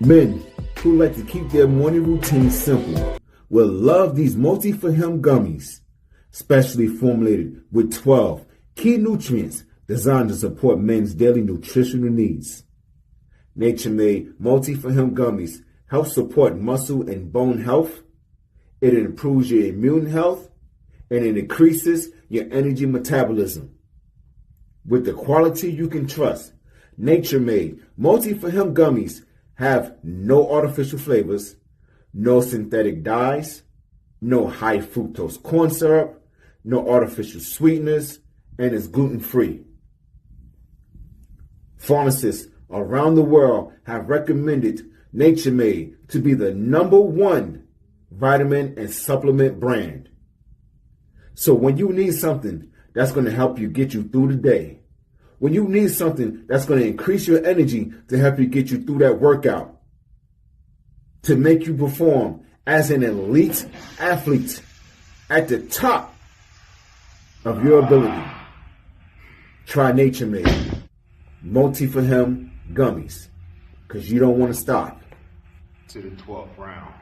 Men who like to keep their morning routine simple will love these multi-for-him gummies, specially formulated with 12 key nutrients designed to support men's daily nutritional needs. Nature-made multi-for-him gummies help support muscle and bone health. It improves your immune health, and it increases your energy metabolism. With the quality you can trust, nature-made multi-for-him gummies have no artificial flavors, no synthetic dyes, no high fructose corn syrup, no artificial sweeteners, and is gluten-free. Pharmacists around the world have recommended Nature Made to be the #1 vitamin and supplement brand. So when you need something that's going to help you get you through the day, when you need something that's going to increase your energy to help you get you through that workout, to make you perform as an elite athlete at the top of your ability, try Nature Made multi-for-him gummies, because you don't want to stop. To the 12th round.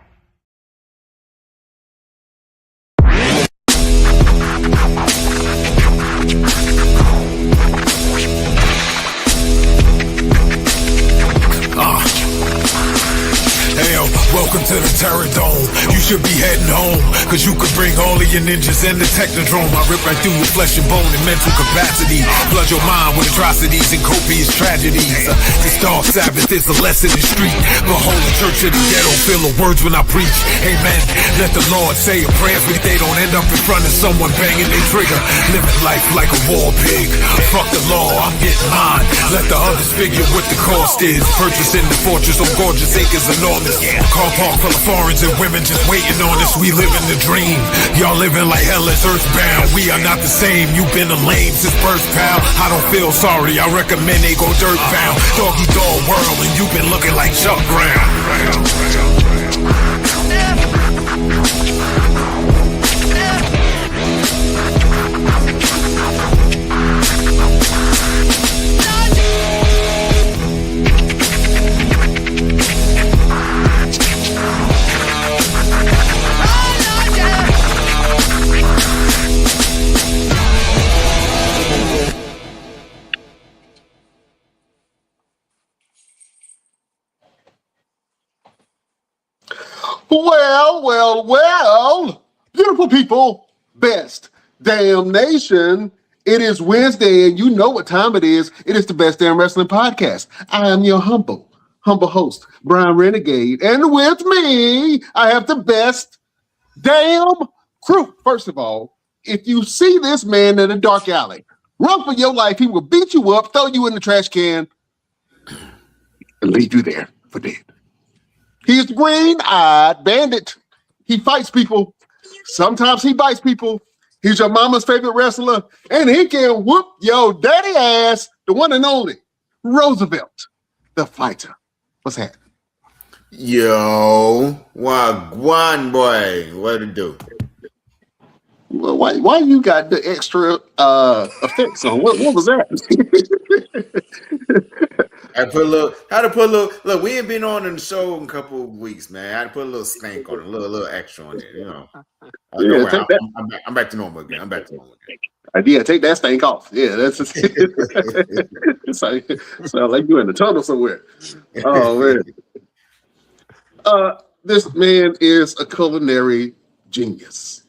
Hell, welcome to the Terror Dome. You should be heading home, cause you could bring all of your ninjas and the Technodrome. I rip right through your flesh and bone and mental capacity. Flood your mind with atrocities and copious tragedies. This dark Sabbath is a lesson in street. Behold the church of the ghetto, feel the words when I preach. Amen. Let the Lord say a prayer for me. They don't end up in front of someone banging their trigger. Living life like a war pig. Fuck the law, I'm getting mine. Let the others figure what the cost is. Purchasing the fortress on gorgeous acres enormous. Car park full of foreigners and women just waiting on us. We living the dream. Y'all living like hell is earthbound. We are not the same. You've been a lame since birth, pal. I don't feel sorry. I recommend they go dirt pound. Doggy dog world, and you've been looking like Chuck Brown. Well, beautiful people, best damn nation. It is Wednesday, and you know what time it is. It is the Best Damn Wrestling Podcast. I am your humble host, Brian Renegade, and with me, I have the best damn crew. First of all, if you see this man in a dark alley, run for your life. He will beat you up, throw you in the trash can, and leave you there for dead. He's the green-eyed bandit. He fights people. Sometimes he bites people. He's your mama's favorite wrestler, and he can whoop your daddy ass, the one and only Roosevelt, the fighter. What's happening? Yo, one boy, what to do? Well, why you got the extra effects on? What was that? I put a little. Look, we ain't been on the show in a couple of weeks, man. I had to put a little stank on it, a little extra on it, you know. I'm back to normal again. Yeah, take that stank off. Yeah, that's sound like you're in the tunnel somewhere. Oh man. This man is a culinary genius.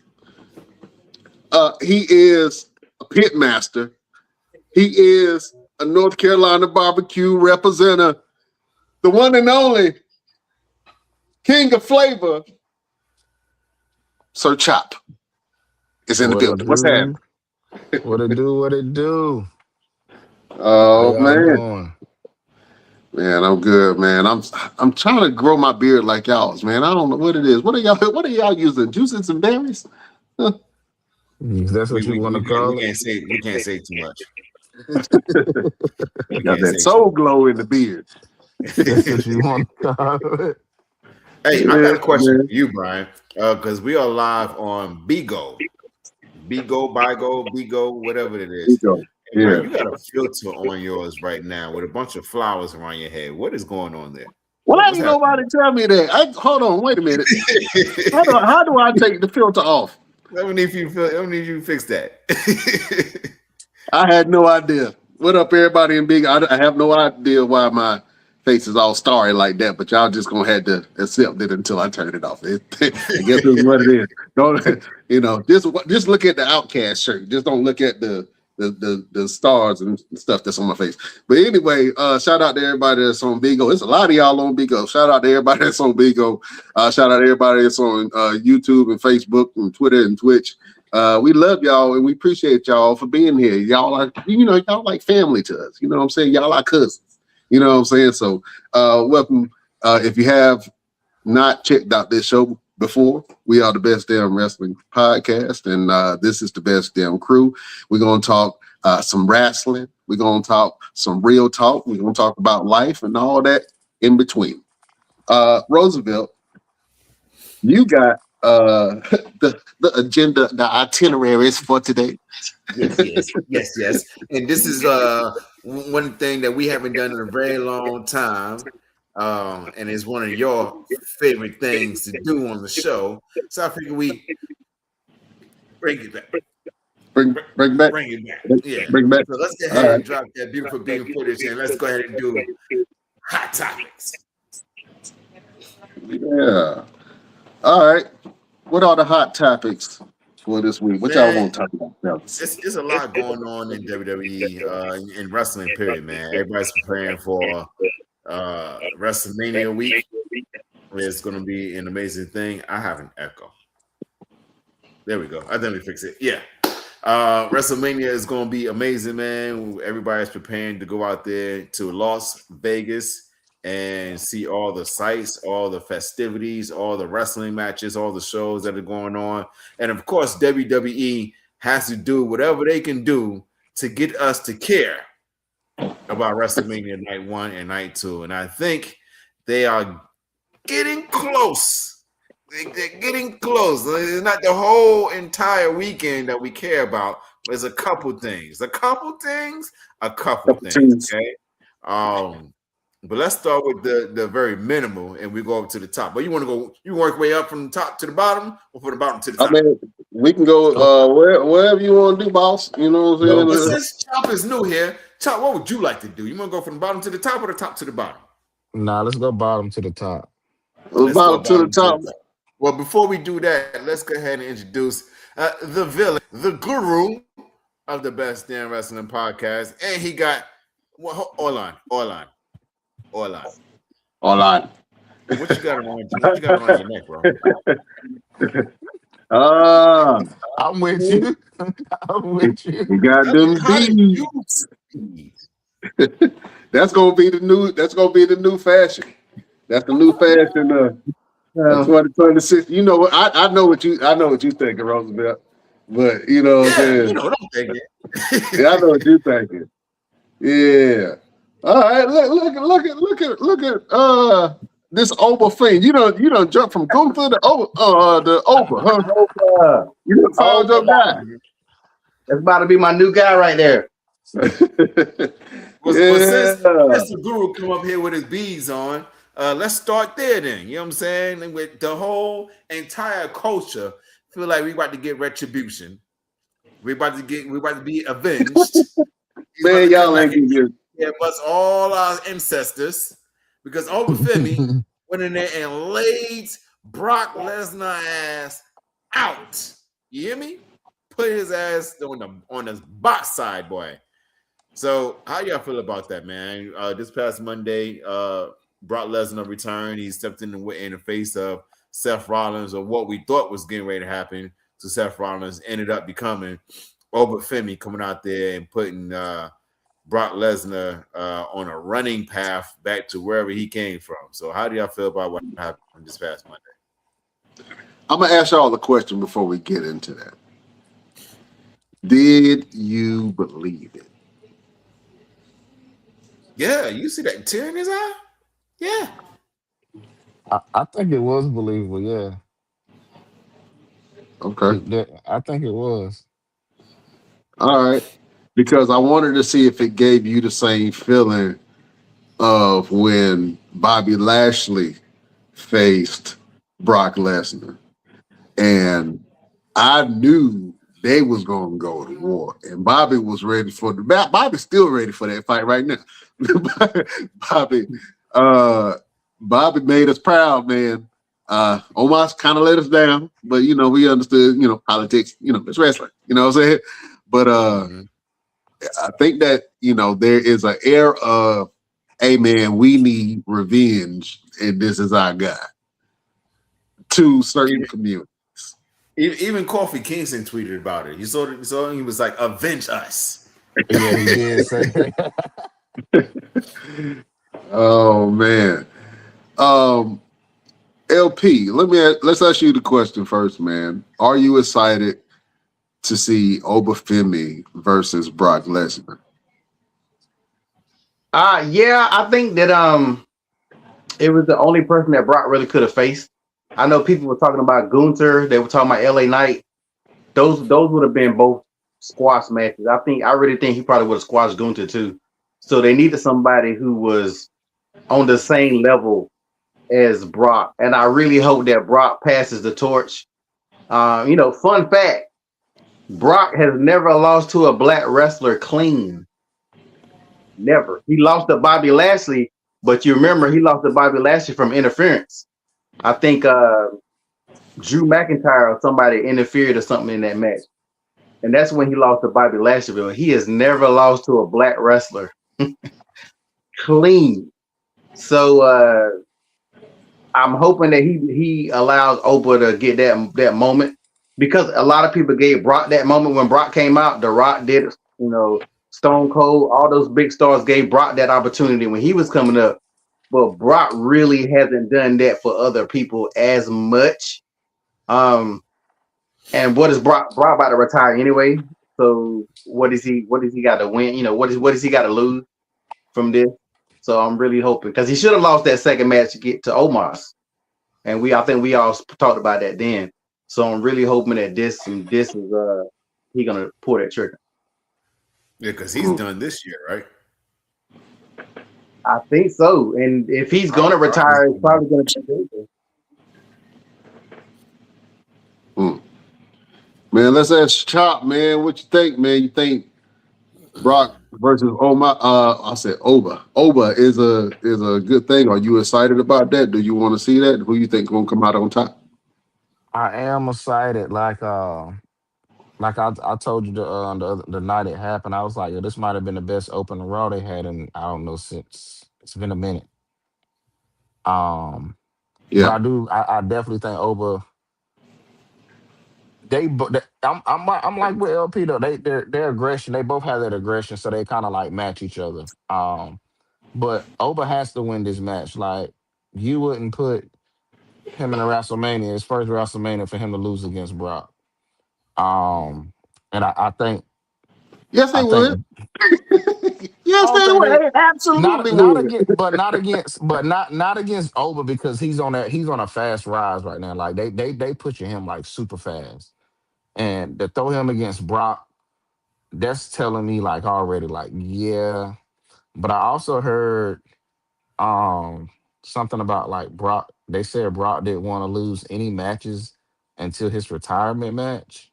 He is a pit master. He is a North Carolina barbecue representative, the one and only king of flavor, Sir Chop, is in the building. What's happening? What it do? Oh man. Man, I'm good, man. I'm trying to grow my beard like y'all's, man. I don't know what it is. What are y'all using? Juices and berries? Huh? That's what you want to call it. We can't say too much. Got that soul glow in the beard. That's what you want to call it. Hey, I got a question for you, Brian, because we are live on Bigo, whatever it is. Bigo. Yeah. Yeah. You got a filter on yours right now with a bunch of flowers around your head. What is going on there? Well, ain't nobody tell me that. Hold on, wait a minute. How do I take the filter off? Let me need you to fix that. I had no idea. What up, everybody in Big? I have no idea why my face is all starry like that, but y'all just gonna have to accept it until I turn it off. I guess it's what it is. Don't just look at the Outcast shirt. Just don't look at the stars and stuff that's on my face. But anyway, shout out to everybody that's on Bigo. There's a lot of y'all on Bigo. Shout out to everybody that's on Bigo. Shout out to everybody that's on YouTube and Facebook and Twitter and Twitch. We love y'all and we appreciate y'all for being here. Y'all are, y'all like family to us. You know what I'm saying? Y'all are cousins. You know what I'm saying? So welcome. If you have not checked out this show before, we are the Best Damn Wrestling Podcast, and this is the Best Damn Crew. We're going to talk some wrestling. We're going to talk some real talk. We're going to talk about life and all that in between. Roosevelt, you got the agenda, the itineraries for today. Yes. And this is one thing that we haven't done in a very long time. And it's one of your favorite things to do on the show. So I figure we bring it back. Bring it back. Yeah. Bring it back. So let's go ahead and drop that beautiful beam footage and let's go ahead and do hot topics. Yeah. All right. What are the hot topics for this week? What y'all want to talk about? It's a lot going on in WWE in wrestling, period, man. Everybody's preparing for WrestleMania week. It's going to be an amazing thing. I have an echo. There we go. I think we fix it. Yeah. WrestleMania is going to be amazing, man. Everybody's preparing to go out there to Las Vegas and see all the sights, all the festivities, all the wrestling matches, all the shows that are going on. And of course, WWE has to do whatever they can do to get us to care about WrestleMania Night 1 and Night 2. And I think they are getting close. They're getting close. It's not the whole entire weekend that we care about. There's a couple things. Okay? But let's start with the very minimal, and we go up to the top. But you want to go? You work way up from the top to the bottom, or from the bottom to the top? I mean, we can go wherever you want to do, boss. You know what I'm saying? Since Chop is new here, Chop, what would you like to do? You want to go from the bottom to the top, or the top to the bottom? Nah, let's go bottom to the top. Bottom to the top. Well, before we do that, let's go ahead and introduce the villain, the guru of the Best Damn Wrestling Podcast, and he got all on. What you got around your neck, bro? I'm with you. You got them beads. That's gonna be the new fashion. That's the new fashion. 2026. You know what? I know what you thinking, Roosevelt. But you know what I'm saying? You know what I'm thinking. Yeah, I know what you're thinking. Yeah. All right, look at this Oba thing. You don't jump from Gunther to Oba, huh? You done found your guy. That's about to be my new guy right there. Since the guru come up here with his beads on, let's start there then. You know what I'm saying? And with the whole entire culture, feel like we about to get retribution. We about to be avenged. Man, y'all ain't gonna get. Yeah, but all our ancestors, because Obafemi went in there and laid Brock Lesnar ass out. You hear me? Put his ass on the box side, boy. So how y'all feel about that, man? This past Monday, Brock Lesnar returned. He stepped in the face of Seth Rollins, or what we thought was getting ready to happen to Seth Rollins, ended up becoming Obafemi coming out there and putting Brock Lesnar on a running path back to wherever he came from. So how do y'all feel about what happened this past Monday? I'm going to ask y'all a question before we get into that. Did you believe it? Yeah, you see that tear in his eye? Yeah. I think it was believable, yeah. Okay. I think it was. All right. Because I wanted to see if it gave you the same feeling of when Bobby Lashley faced Brock Lesnar, and I knew they was gonna go to war, and Bobby was ready for the. Bobby's still ready for that fight right now. Bobby, Bobby made us proud, man. Omos kind of let us down, but we understood, politics, it's wrestling, you know what I'm saying? But I think that there is an air of, hey man, we need revenge, and this is our guy to certain communities. Even Kofi Kingston tweeted about it. You saw it, he was like, "Avenge us." Yeah, he did say. Oh man, LP. Let's ask you the question first, man. Are you excited to see Obafemi versus Brock Lesnar? Yeah, I think that it was the only person that Brock really could have faced. I know people were talking about Gunther. They were talking about LA Knight. Those would have been both squash matches. I really think he probably would have squashed Gunther too. So they needed somebody who was on the same level as Brock, and I really hope that Brock passes the torch. Fun fact: Brock has never lost to a black wrestler clean. Never. He lost to Bobby Lashley, but you remember he lost to Bobby Lashley from interference. I think Drew McIntyre or somebody interfered or something in that match. And that's when he lost to Bobby Lashley. But he has never lost to a black wrestler clean. So I'm hoping that he allows Oprah to get that moment, because a lot of people gave Brock that moment when Brock came out. The Rock did it, Stone Cold, all those big stars gave Brock that opportunity when he was coming up. But Brock really hasn't done that for other people as much. And what is Brock about to retire anyway? So what is he got to win? What is he got to lose from this? So I'm really hoping, because he should have lost that second match to get to Omos, and I think we all talked about that then. So I'm really hoping that this is he gonna pull that trigger. Yeah, because he's done this year, right? I think so. And if he's gonna retire, it's probably gonna be Man, let's ask Chop, man. What you think, man? You think Brock versus I said Oba. Oba is a good thing. Are you excited about that? Do you want to see that? Who you think gonna come out on top? I am excited. Like I told you the night it happened, I was like, yo, this might have been the best open Raw they had in, I don't know, since it's been a minute. But Yeah. I definitely think Oba. I'm like with LP though. Their aggression. They both have that aggression, so they kind of like match each other. But Oba has to win this match. Like, you wouldn't put him in a WrestleMania, his first WrestleMania, for him to lose against Brock. And I think Yes, they I would. think Yes, I don't they think would. they They absolutely not would. against but not against Oba, because he's on a fast rise right now. Like they pushing him like super fast. And to throw him against Brock, that's telling me like already, like, yeah. But I also heard um something about like Brock. They said Brock didn't want to lose any matches until his retirement match.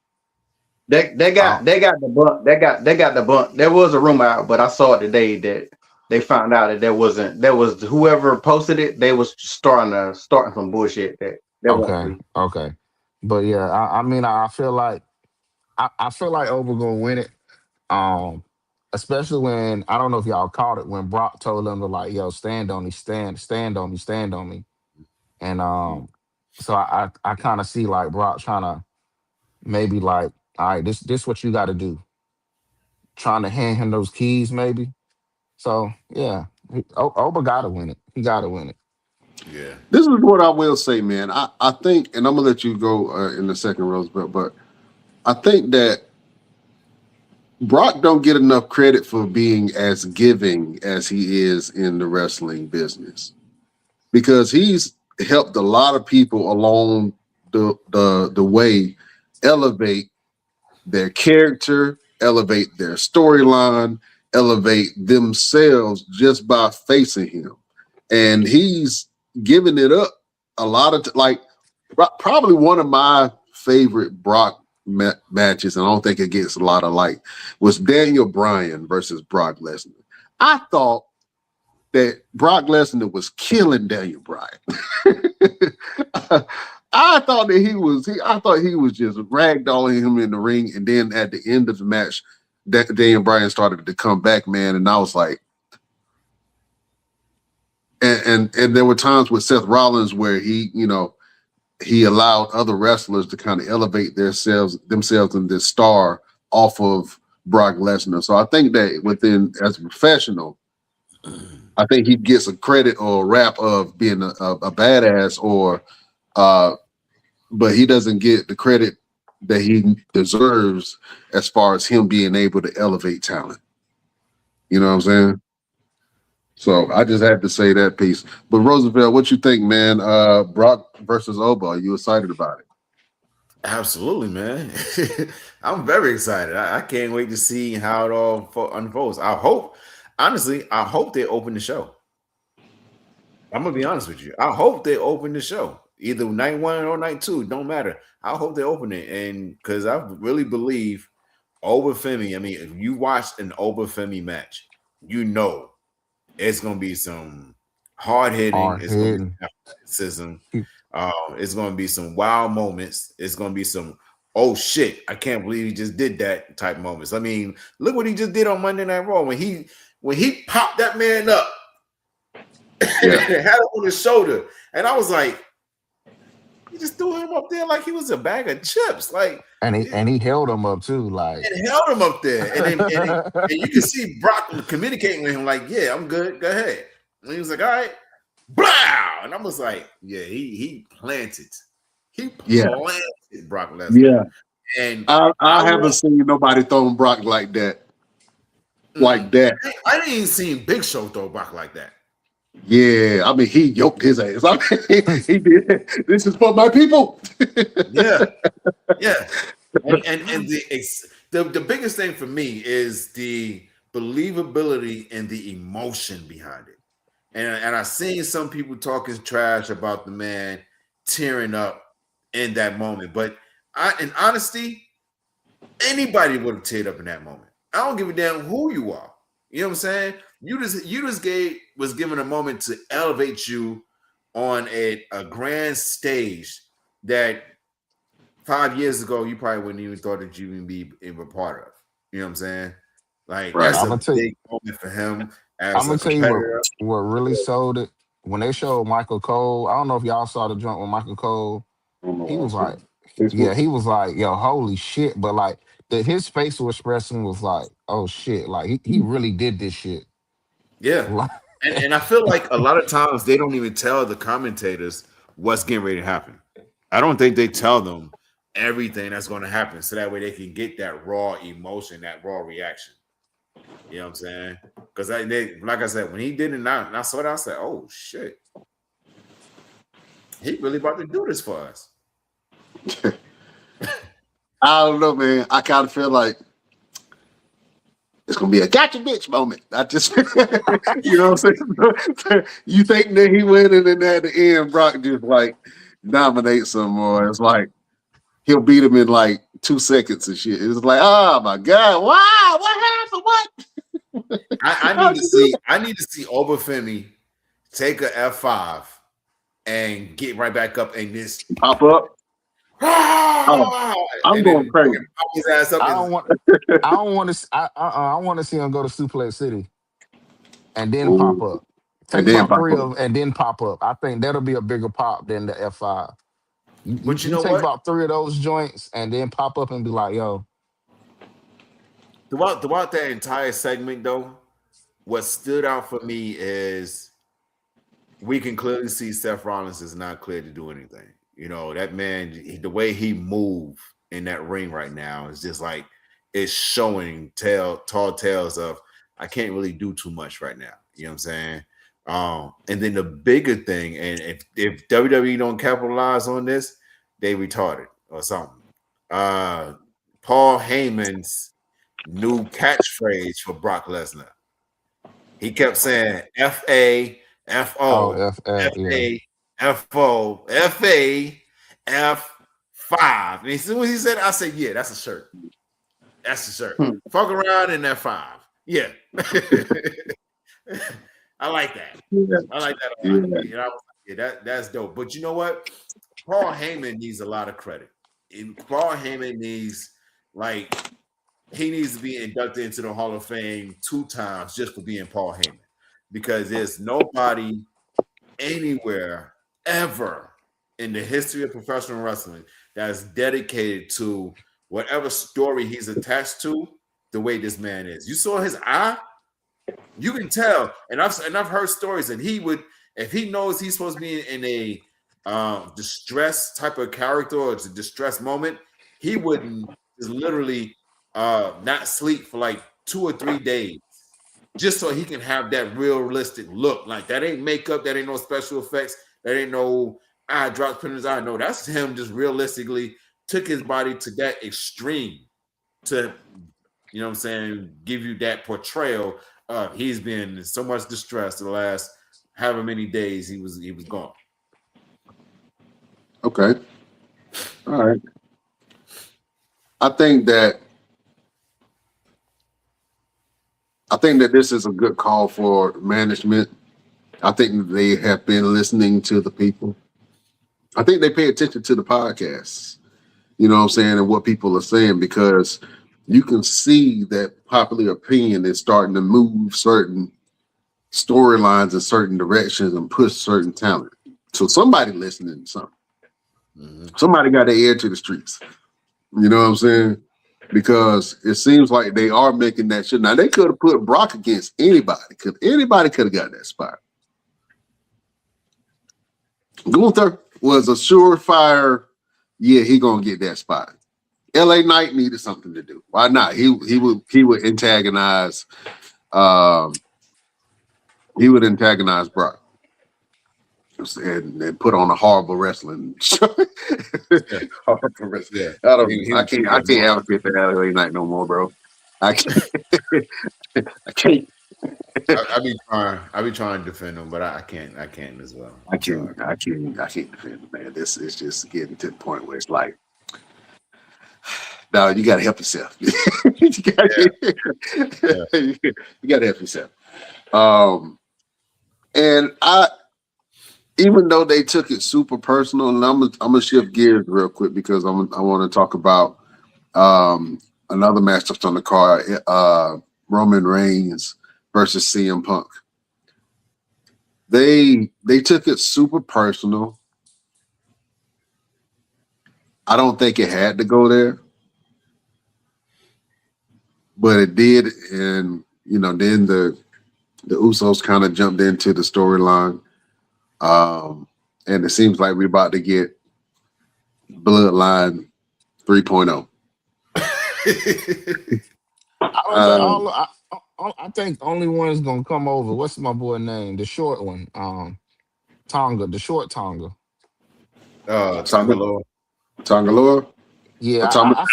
They got the bump. They got the bump. There was a rumor out, but I saw it today that they found out that there was whoever posted it, they was starting some bullshit that wasn't Okay, free. okay. But yeah, I mean, I feel like Over gonna win it. Um, Especially when, I don't know if y'all caught it, when Brock told them to, like, yo, stand on me, stand on me, stand on me. And so I kind of see like Brock trying to maybe like, all right, this what you got to do, trying to hand him those keys maybe. So yeah, Oba got to win it. He got to win it. Yeah. This is what I will say, man. I think, and I'm gonna let you go in the second, Roosevelt, but I think that Brock don't get enough credit for being as giving as he is in the wrestling business, because he's helped a lot of people along the way elevate their character, elevate their storyline, elevate themselves just by facing him. and he's giving it up a lot of like probably one of my favorite Brock matches, and I don't think it gets a lot of like, was Daniel Bryan versus Brock Lesnar. I thought that Brock Lesnar was killing Daniel Bryan. I thought he was just ragdolling him in the ring, and then at the end of the match, Daniel Bryan started to come back, man, and I was like, and there were times with Seth Rollins where he allowed other wrestlers to kind of elevate themselves in this star off of Brock Lesnar. So I think that as a professional, I think he gets a credit or a rap of being a badass, but he doesn't get the credit that he deserves as far as him being able to elevate talent. You know what I'm saying? So I just had to say that piece. But Roosevelt, what you think, man? Brock versus Oba, are you excited about it? Absolutely, man. I'm very excited. I can't wait to see how it all unfolds. Honestly, I hope they open the show. I'm gonna be honest with you. I hope they open the show. Either night 1 or night 2, don't matter. I hope they open it. And because I really believe Oba Femi, I mean, if you watch an Oba Femi match, you know it's gonna be some hard hitting, it's gonna be athleticism, it's gonna be some wild moments, it's gonna be some oh shit, I can't believe he just did that type moments. I mean, look what he just did on Monday Night Raw when he popped that man up and had it on his shoulder, and I was like, he just threw him up there like he was a bag of chips, like, and he held him up too, like, and held him up there, and you can see Brock communicating with him like, yeah, I'm good, go ahead. And he was like, all right, blah, and I was like, yeah, he planted Brock Lesnar. Yeah, and I haven't seen nobody throwing Brock like that. Like that. I didn't even see Big Show throw Brock like that. Yeah, I mean, he yoked his ass. I mean, he did. This is for my people. Yeah. And the biggest thing for me is the believability and the emotion behind it. And I've seen some people talking trash about the man tearing up in that moment. But in honesty, anybody would have teared up in that moment. I don't give a damn who you are. You know what I'm saying? You just was given a moment to elevate you on a grand stage that 5 years ago you probably wouldn't even thought that you would be a part of. You know what I'm saying? Like, right. That's a big moment for him. I'm gonna tell you what really sold it when they showed Michael Cole. I don't know if y'all saw the joint with Michael Cole. He was like, he was like, yo, holy shit. But like his facial expression was like, oh shit, like he really did this shit. Yeah. and I feel like a lot of times they don't even tell the commentators what's getting ready to happen. I don't think they tell them everything that's going to happen so that way they can get that raw emotion, that raw reaction. You know what I'm saying? Because like I said, when he did it, and I saw it, I said, oh shit. He really about to do this for us. I don't know, man. I kind of feel like it's gonna be a gotcha bitch moment. I just, you know what I'm saying? You think that he went in and at the end, Brock just like dominates some more. It's like he'll beat him in like 2 seconds and shit. It's like, oh my god, wow, what happened? What? I need to see Oba Femi take a F5 and get right back up and just pop up. I'm going crazy. I don't want to see him go to Suplex City and then pop up. Take about 3 of and then pop up. I think that'll be a bigger pop than the F5. But you know take what? About 3 of those joints and then pop up and be like, yo. Throughout that entire segment, though, what stood out for me is we can clearly see Seth Rollins is not clear to do anything. You know, that man, the way he moved in that ring right now is just like it's showing tall tales of I can't really do too much right now. You know what I'm saying? And then the bigger thing, and if WWE don't capitalize on this, they retarded or something. Paul Heyman's new catchphrase for Brock Lesnar. He kept saying F-A Oh, F-O, yeah. F-A, F-O, F-A, F5. And as soon as he said it, I said, yeah, that's a shirt. That's a shirt. Fuck around in that 5. Yeah. I like that. I like that a lot. You know, I was like, yeah, that's dope. But you know what? Paul Heyman needs a lot of credit. Paul Heyman needs, he needs to be inducted into the Hall of Fame 2 times just for being Paul Heyman. Because there's nobody anywhere ever in the history of professional wrestling that's dedicated to whatever story he's attached to the way this man is. You saw his eye? You can tell, and I've heard stories that he would, if he knows he's supposed to be in a distress type of character or it's a distress moment, he wouldn't just literally not sleep for like 2 or 3 days just so he can have that realistic look. Like that ain't makeup, that ain't no special effects, that ain't no eye drops put in his eye. No, that's him just realistically took his body to that extreme to, you know what I'm saying, give you that portrayal. He's been in so much distress the last however many days he was gone. Okay. All right. I think that this is a good call for management. I think they have been listening to the people. I think they pay attention to the podcasts, you know what I'm saying, and what people are saying, because you can see that popular opinion is starting to move certain storylines in certain directions and push certain talent. So somebody listening to something. Mm-hmm. Somebody got their ear to the streets. You know what I'm saying? Because it seems like they are making that shit. Now, they could have put Brock against anybody, because anybody could have got that spot. Gunther was a surefire, yeah, he gonna get that spot. LA Knight needed something to do. Why not? He would antagonize Brock and put on a horrible wrestling show. Horrible wrestling. I can't advocate for LA Knight no more, bro. I can't. I be trying to defend him, but I can't as well. I can't defend him, man. This is just getting to the point where it's like, no, you gotta help yourself. You gotta help yourself. And even though they took it super personal, and I'm gonna shift gears real quick because I want to talk about another match that's on the card, Roman Reigns versus CM Punk. They took it super personal. I don't think it had to go there, but it did, and then the Usos kind of jumped into the storyline. And it seems like we're about to get Bloodline 3.0. I think only one's gonna come over. What's my boy name? The short one. Tonga, the short Tonga. Tongalore. Tongalore? Yeah, I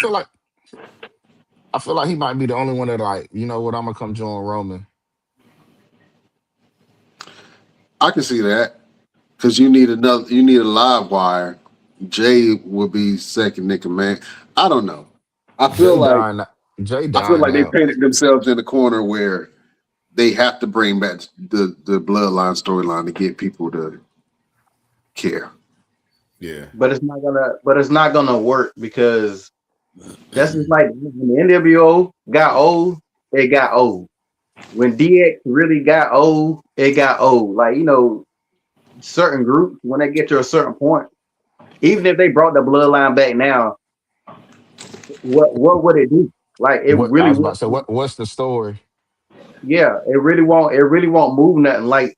feel like he might be the only one that, like, you know what, I'm gonna come join Roman. I can see that. Because you need a live wire. Jay will be second in command. I don't know. I feel like they painted themselves in a corner where they have to bring back the Bloodline storyline to get people to care. Yeah, but it's not gonna work, because that's just like when the NWO got old, it got old. When DX really got old, it got old. Like, certain groups, when they get to a certain point, even if they brought the Bloodline back now, what would it do? Like, it really. I was about to say, what's the story? Yeah, it really won't move nothing. Like,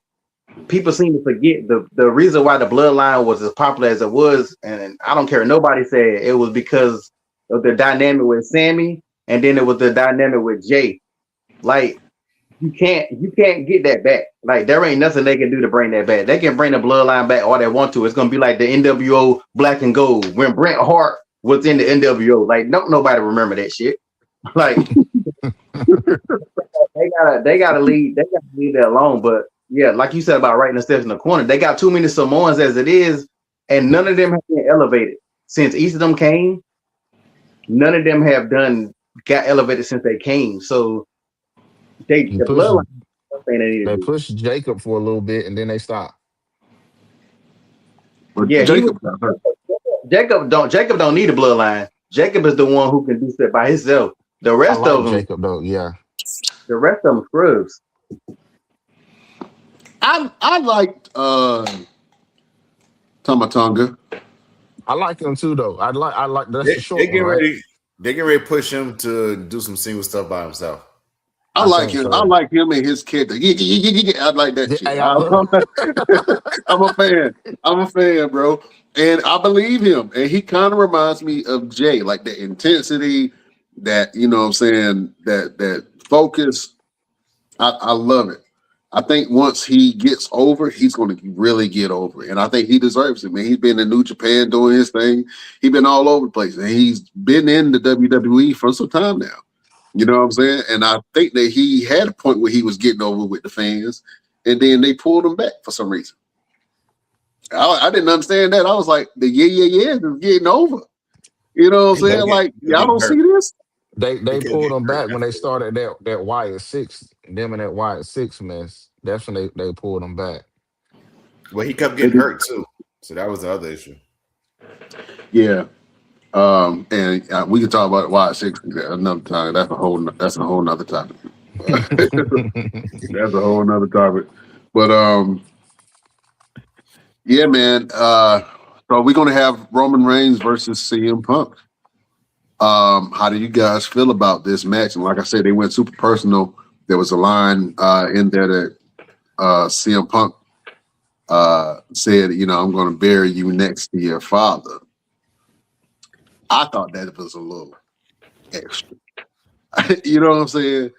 people seem to forget the reason why the Bloodline was as popular as it was, and I don't care what nobody said, it was because of the dynamic with Sammy, and then it was the dynamic with Jay. Like, you can't get that back. Like, there ain't nothing they can do to bring that back. They can bring the Bloodline back all they want to. It's gonna be like the NWO Black and Gold when Bret Hart was in the NWO. Like, don't nobody remember that shit. Like, they gotta leave that alone. But Yeah, like you said about writing the steps in the corner, they got too many Samoans as it is, and none of them have been elevated since each of them came. None of them have got elevated since they came. So the You push bloodline thing they need to they do. push Jacob for a little bit and then they stop. But Yeah, Jacob got hurt. Jacob don't need a bloodline. Jacob is the one who can do stuff by himself. The I rest like of them, Jacob though. Yeah, scrubs. I liked Tamatonga. I like him too though. I like that's They, the they short get one, right? ready. They get ready to push him to do some single stuff by himself. I I like think him. I so. like him and his character. I like that Yeah, shit. hey, I'm a fan. I'm a fan, bro. And I believe him. And he kind of reminds me of Jay, like the intensity, that you know what I'm saying, that focus. I love it. I think once he gets over, he's going to really get over it. And I think he deserves it, man. He's been in New Japan doing his thing. He's been all over the place. And he's been in the WWE for some time now. You know what I'm saying? And I think that he had a point where he was getting over with the fans, and then they pulled him back for some reason. I didn't understand that. I was like, the yeah is getting over. You know what I'm saying? Like, y'all don't see this? they Because pulled get him hurt. back when they started that Wyatt Six, them and that Wyatt Six mess. That's when they pulled him back. Well, he kept getting hurt too, so that was the other issue. Yeah. And we can talk about why 60 another time. That's a whole nother topic. That's a whole nother topic. But yeah, man. So we're gonna have Roman Reigns versus CM Punk. How do you guys feel about this match? And like I said, they went super personal. There was a line in there that CM Punk said, you know, I'm gonna bury you next to your father. I thought that was a little extra. You know what I'm saying?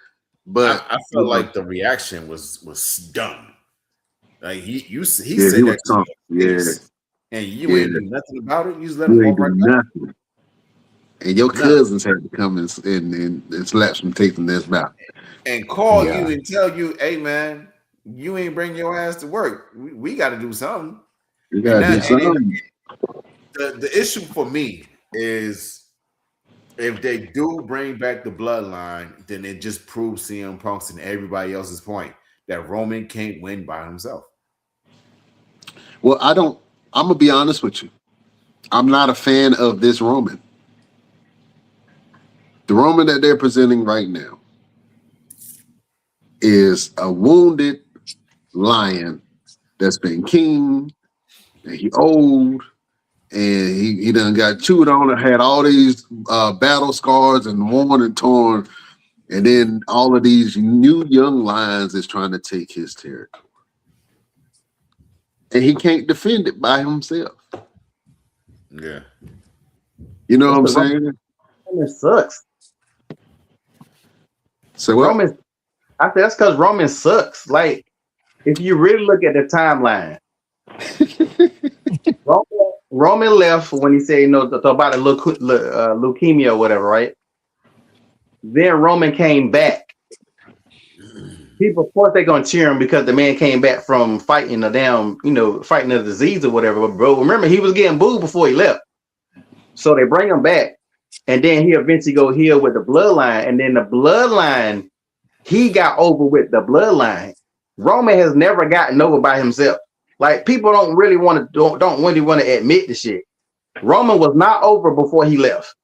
But I felt like the reaction was dumb. Like he said he that was to your yeah, face, and you ain't do nothing about it. You just let you him ain't walk do right back. nothing. And your Nothing. cousins had to come and slap some teeth in this mouth. And call Yeah. you and tell you, hey man, you ain't bring your ass to work. We got to do something. You gotta do something. The issue for me is if they do bring back the bloodline, then it just proves CM Punk's and everybody else's point that Roman can't win by himself. Well, I'm gonna be honest with you. I'm not a fan of this Roman. The Roman that they're presenting right now is a wounded lion that's been king, and he old, and he done got chewed on and had all these battle scars and worn and torn, and then all of these new young lions is trying to take his territory. And he can't defend it by himself. Yeah. You know what I'm saying? Roman sucks. So what? I said that's because Roman sucks. Like, if you really look at the timeline, Roman left when he said, you know, about a leukemia or whatever, right? Then Roman came back. People, of course, they're gonna cheer him because the man came back from fighting fighting a disease or whatever. But bro, remember he was getting booed before he left. So they bring him back, and then he eventually go heal with the bloodline, and then the bloodline, he got over with the bloodline. Roman has never gotten over by himself. Like, people don't really want to admit the shit. Roman was not over before he left.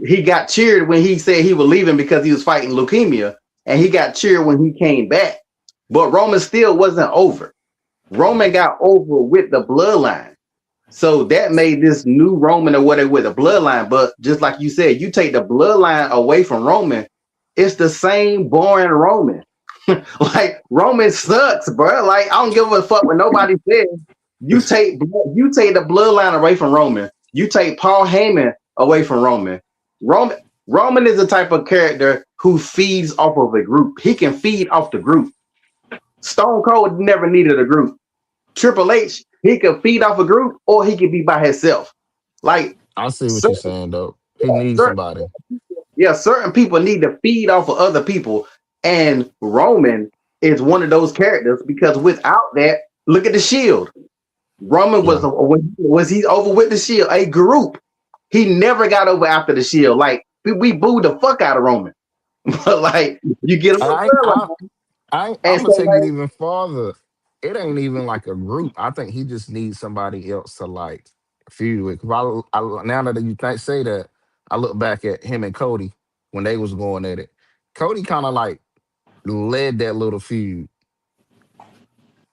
He got cheered when he said he was leaving because he was fighting leukemia, and he got cheered when he came back. But Roman still wasn't over. Roman got over with the bloodline. So that made this new Roman or whatever with the bloodline. But just like you said, you take the bloodline away from Roman, it's the same boring Roman. Like, Roman sucks, bro. Like, I don't give a fuck what nobody says. You take the bloodline away from Roman. You take Paul Heyman away from Roman. Roman is the type of character who feeds off of a group. He can feed off the group. Stone Cold never needed a group. Triple H, he could feed off a group or he could be by himself. Like, I see what you're saying though. He needs somebody. Yeah, certain people need to feed off of other people. And Roman is one of those characters because without that, look at the Shield. Roman was he over with the Shield, a group. He never got over after the Shield. Like we booed the fuck out of Roman, but like you get him. I'm And gonna so take it like, even farther. It ain't even like a group. I think he just needs somebody else to like feud with. 'Cause now that you say that, I look back at him and Cody when they was going at it. Cody kind of like led that little feud. Like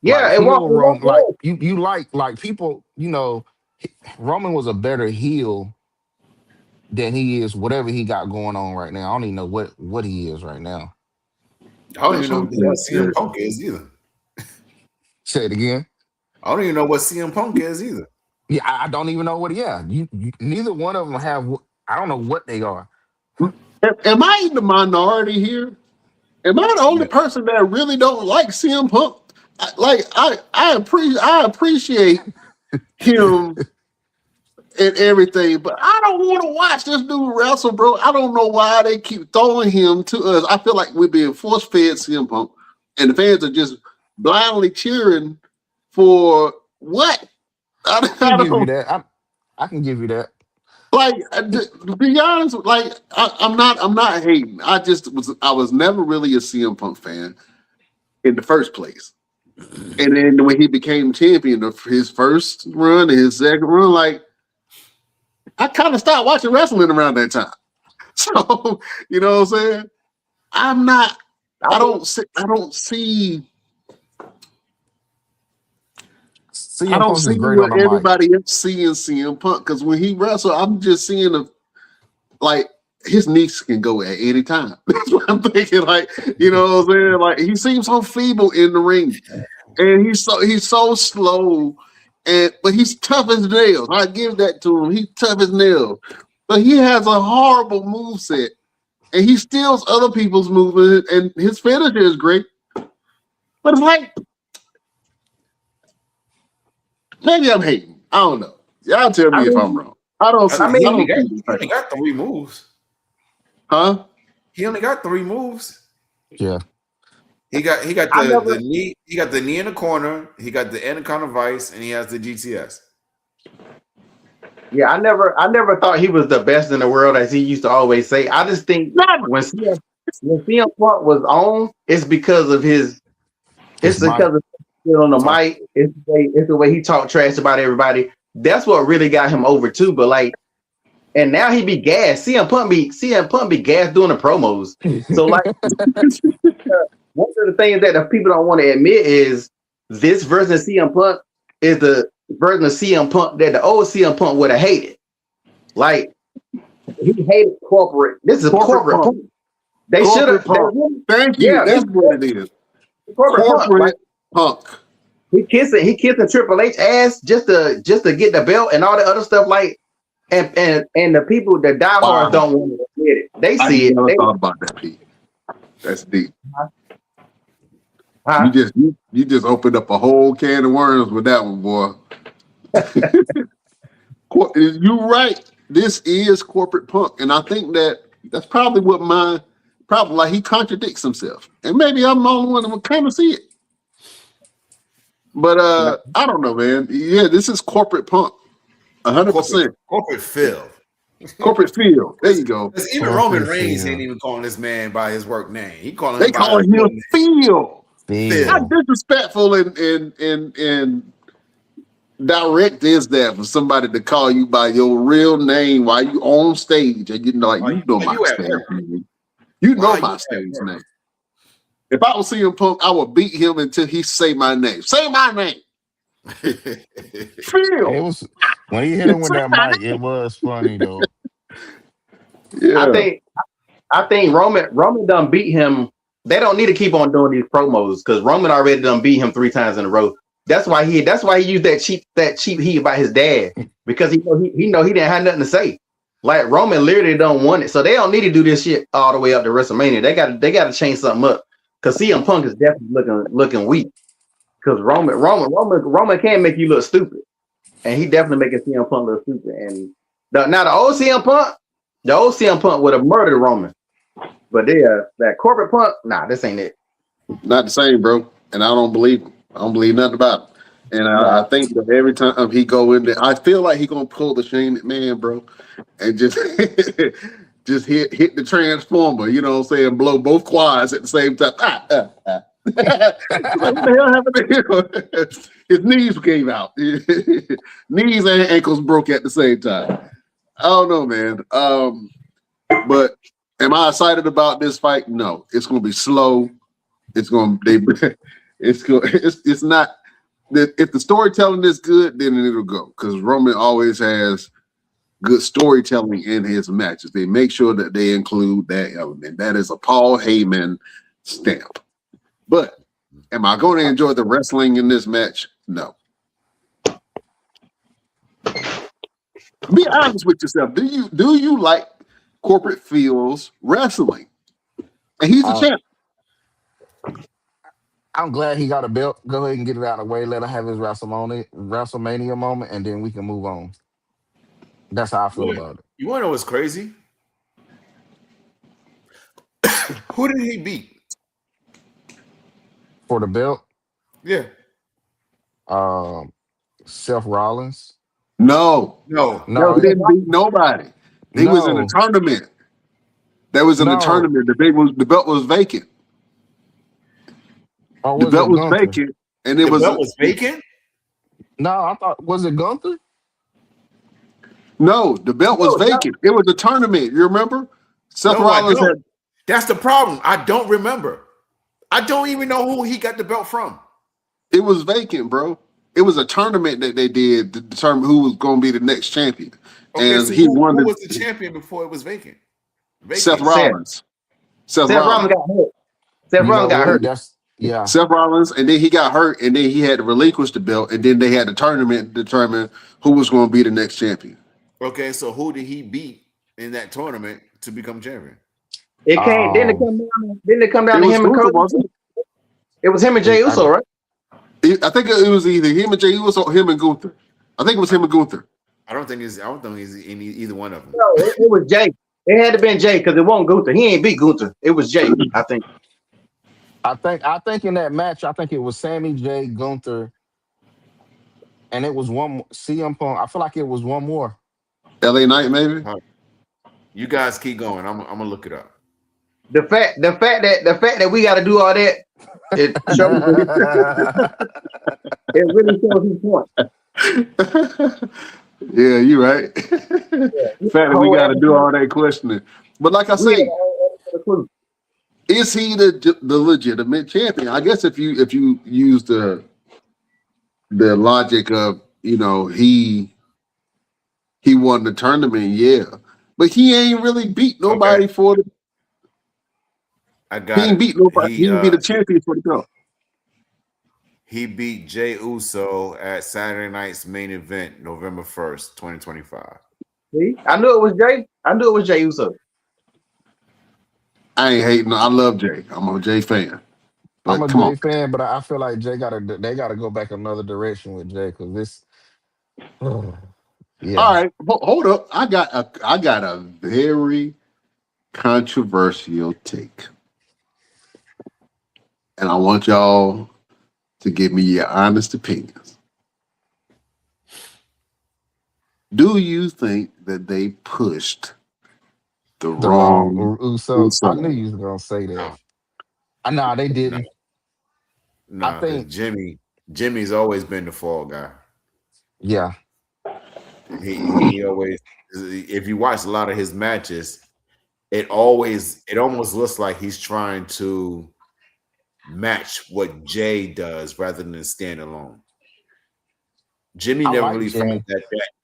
yeah, it heel Roman, won't like work. you like people. Roman was a better heel than he is whatever he got going on right now. I don't even know what he is right now. I don't That's even know what what the hell I'm CM saying. Punk is either. Say it again. I don't even know what CM Punk is either. Yeah, I don't even know what. Yeah, neither one of them have. I don't know what they are. Am I in the minority here? Am I the only Yeah. person that really don't like CM Punk? I appreciate him and everything, but I don't want to watch this dude wrestle, bro. I don't know why they keep throwing him to us. I feel like we're being force fed CM Punk, and the fans are just blindly cheering for what? I can I give you don't that. I can give you that. like. To be honest, like I'm not hating. I was never really a CM Punk fan in the first place. And then when he became champion of his first run and his second run, like I kind of stopped watching wrestling around that time. So you know what I'm saying? I'm not. I don't see. I don't see. I CM don't Punk see is great on what the mic. everybody else seeing CM Punk because when he wrestle, I'm just seeing like his knees can go at any time. That's what I'm thinking. Like you know what I'm saying? Like he seems so feeble in the ring, and he's so slow. But he's tough as nails. I give that to him. He's tough as nails. But he has a horrible moveset. And he steals other people's movement, and his finisher is great. But it's like, maybe I'm hating. I don't know. Y'all tell me I if I'm mean, wrong. I don't see. I I mean, don't see he this. only got 3 moves. Huh? He only got 3 moves. Yeah. He got I the never, knee. He got the knee in the corner. He got the Anaconda Vice, and he has the GTS. I never thought he was the best in the world, as he used to always say. I just think Never. when CM Punk was on, it's because of his. It's His mic. because of on the mic. It's the way he talked trash about everybody. That's what really got him over too. But like, and now he be gassed. CM Punk be gassed doing the promos. So like, one of the things that the people don't want to admit is this version of CM Punk is the version of CM Punk that the old CM Punk would have hated. Like he hated corporate. This is corporate Punk. They should have. Thank you. Yeah, That's what it is. corporate Punk. Like, Punk. he kissing Triple H ass just to get the belt and all the other stuff. Like, and the people, the diehards don't want to admit it. They see I never it. thought about that, Pete. That's deep. Huh? You just opened up a whole can of worms with that one, boy. You're right. This is corporate Punk, and I think that's probably what my problem. Like he contradicts himself, and maybe I'm the only one that would kind of see it. But I don't know, man. Yeah, this is corporate Punk, 100%. Corporate Phil. Corporate feel. There you go. Because even Corporate Roman Reigns Phil. ain't even calling this man by his work name. He calling They him by calling his him real name. Phil. How disrespectful and direct is that for somebody to call you by your real name while you on stage and you know, like you know my stage name. You know my stage name. If I was CM Punk, I would beat him until he say my name. Say my name. Phil. It was when he hit him with that mic. It was funny though. Yeah. I think Roman done beat him. They don't need to keep on doing these promos because Roman already done beat him 3 times in a row. That's why he used that cheap heat about his dad because he know he didn't have nothing to say. Like Roman literally don't want it, so they don't need to do this shit all the way up to WrestleMania. They got to change something up because CM Punk is definitely looking weak because Roman can make you look stupid, and he definitely making CM Punk look stupid. And now the old CM Punk would have murdered Roman, but that corporate Punk, nah, this ain't it. Not the same, bro. And I don't believe him. I don't believe nothing about him. And I Nah, think that every time he go in there, I feel like he gonna pull the Shane McMahon, bro, and just just hit the transformer. You know what I'm saying? Blow both quads at the same time. Like, what the hell happened to him? His knees gave out. Knees and ankles broke at the same time. I don't know, man. But am I excited about this fight? No. It's gonna be slow. It's gonna it's not if the storytelling is good, then it'll go. Because Roman always has good storytelling in his matches. They make sure that they include that element. That is a Paul Heyman stamp. But am I going to enjoy the wrestling in this match? No. Be honest with yourself. Do you like corporate feels wrestling? And he's a uh, champ. I'm glad he got a belt. Go ahead and get it out of the way. Let him have his WrestleMania moment, and then we can move on. That's how I feel about it. You want to know what's crazy? Who did he beat? For the belt, Yeah. um, Seth Rollins. No. No. No, He No, didn't beat nobody. He was in a no, tournament. That was in the no. tournament. The belt was vacant. Or The was belt it was Gunther? vacant, and it The was belt was vacant? No, I thought was it Gunther? no. The belt was no, vacant. It was a tournament. You remember? Seth No, I Rollins don't. had. That's the problem. I don't remember. I don't even know who he got the belt from. It was vacant, bro. It was a tournament that they did to determine who was going to be the next champion, Okay, and so he won who the was the champion before it was vacant? Seth Vacated. Seth. Rollins. Seth Seth Rollins Rollins. got hurt. Seth You know Rollins got what? hurt. That's yeah. Seth Rollins, and then he got hurt, and then he had to relinquish the belt, and then they had the tournament to determine who was going to be the next champion. Okay, so who did he beat in that tournament to become champion? It came. Um, Didn't it come down It to was him and Gunther, Cody? wasn't it? It was him and Jey Uso, right? I think it was either him and Jey Uso or him and Gunther. I think it was him and Gunther. I don't think he's in either one of them. No, it was Jey. It had to been Jey because it wasn't Gunther. He ain't beat Gunther. It was Jey, I think. I think in that match, I think it was Sammy J, Gunther, and it was one CM Punk. I feel like it was one more. LA Knight, maybe. You guys keep going. I'm gonna look it up. The fact that we got to do all that, it shows. It really shows his point. Yeah, you're right. The fact that we got to do all that questioning, but like I We had say, a clue. is he the legitimate champion? I guess if you use the logic of he won the tournament, yeah, but he ain't really beat nobody Okay. for the. I He got ain't it. beat nobody. He didn't be the champion for the belt. He beat Jey Uso at Saturday night's main event, November 1st, 2025. See? I knew it was Jey. I knew it was Jey Uso. I ain't hating. I love Jay. I'm a Jay fan. I'm But a come on. Jay fan, but I feel like they gotta go back another direction with Jay because this. Yeah. All right, hold up. I got a very controversial take, and I want y'all to give me your honest opinions. Do you think that they pushed the The wrong wrong Uso. I knew Uso? you was gonna say that. No, Nah, they no, didn't. I no, because think, Jimmy's always been the fall guy. yeah. He always. If you watch a lot of his matches, it almost looks like he's trying to match what Jay does rather than stand alone. Jimmy I never like really found Jimmy.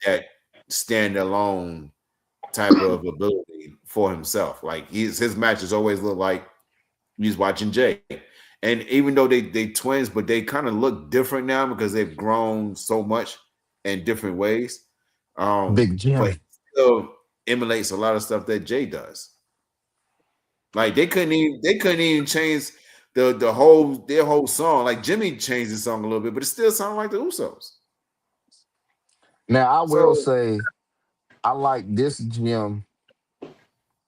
that standalone type of ability for himself. Like his matches always look like he's watching Jay. And even though they twins, but they kind of look different now because they've grown so much in different ways. Big But Jim. he still emulates a lot of stuff that Jay does. Like they couldn't even change their whole song. Like Jimmy changed the song a little bit, but it still sounded like the Usos. Now I will So say I like this Jim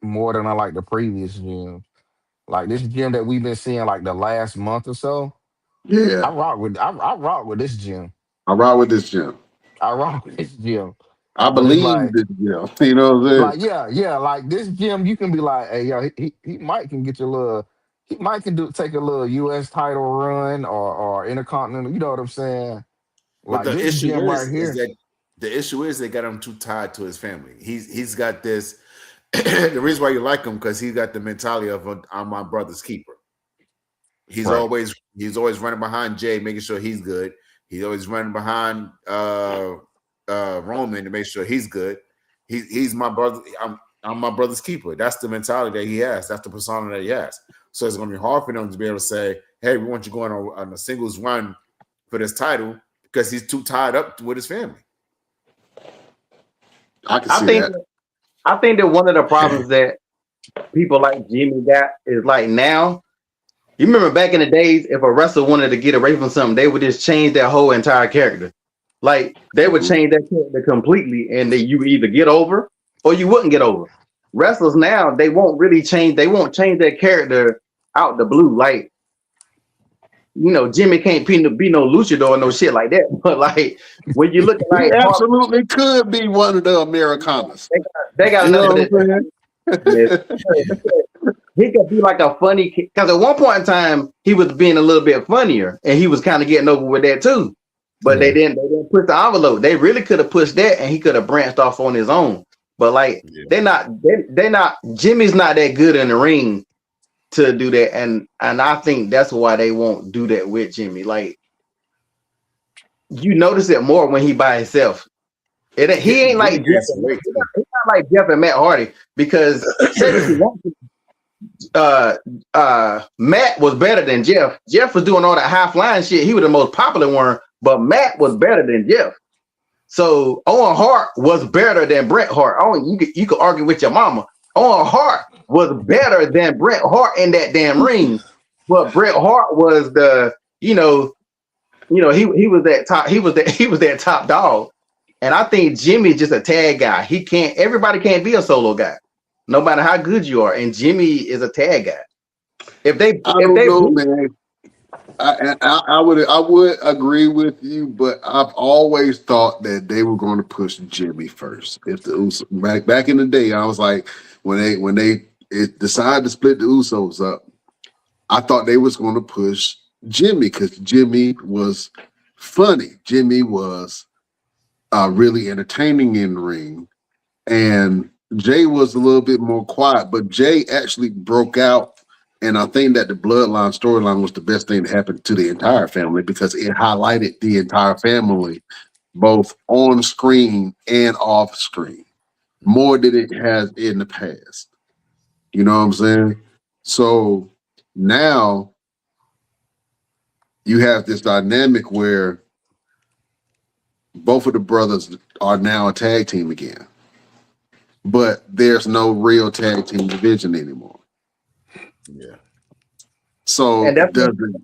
more than I like the previous Jim. Like this gym that we've been seeing like the last month or so. Yeah, I rock with this gym. I ride with this gym. I rock with this gym. I But it's believe like this gym. You know what I'm saying? yeah, like this gym, you can be like, hey, yo, he might can get your little, he might can take a little U.S. title run or intercontinental. You know what I'm saying? But Like the this issue gym right is here. that the issue is they got him too tied to his family. He's got this. The reason why you like him because he's got the mentality of I'm my brother's keeper. He's Right. always running behind Jay, making sure he's good. He's always running behind Roman to make sure he's good. He's my brother. I'm my brother's keeper. That's the mentality that he has. That's the persona that he has. So it's going to be hard for them to be able to say, "Hey, we want you going on a singles run for this title," because he's too tied up with his family. I can I see think that. I think that one of the problems that people like Jimmy got is like now. You remember back in the days, if a wrestler wanted to get away from something, they would just change their whole entire character. Like they would change that character completely, and then you either get over or you wouldn't get over. Wrestlers now, they won't really change. They won't change their character out the blue. Like Jimmy can't be no luchador or no shit like that. But like when you look at He like absolutely could be one of the Americanas. they got You know enough of what I'm that. saying? He could be like a funny kid. Because at one point in time, he was being a little bit funnier, and he was kind of getting over with that too. But Yeah. they didn't push the envelope. They really could have pushed that, and he could have branched off on his own. But like they're not. Jimmy's not that good in the ring to do that, and I think that's why they won't do that with Jimmy. Like you notice it more when he by himself. He ain't like Jeff. He's not like Jeff and Matt Hardy because Matt was better than Jeff. Jeff was doing all that high flying shit. He was the most popular one, but Matt was better than Jeff. So Owen Hart was better than Bret Hart. You could argue with your mama. Owen Hart was better than Bret Hart in that damn ring, but Bret Hart was he was that top. He was that top dog. And I think Jimmy's just a tag guy. Everybody can't be a solo guy, no matter how good you are. And Jimmy is a tag guy. I don't know, man. I would agree with you, but I've always thought that they were going to push Jimmy first. If the Usos, back in the day, I was like, when they decided to split the Usos up, I thought they was going to push Jimmy because Jimmy was funny. Jimmy was really entertaining in the ring, and Jay was a little bit more quiet. But Jay actually broke out. And I think that the bloodline storyline was the best thing that happened to the entire family because it highlighted the entire family, both on screen and off screen, more than it has in the past. You know what I'm saying? So now you have this dynamic where both of the brothers are now a tag team again, but there's no real tag team division anymore. Yeah. So it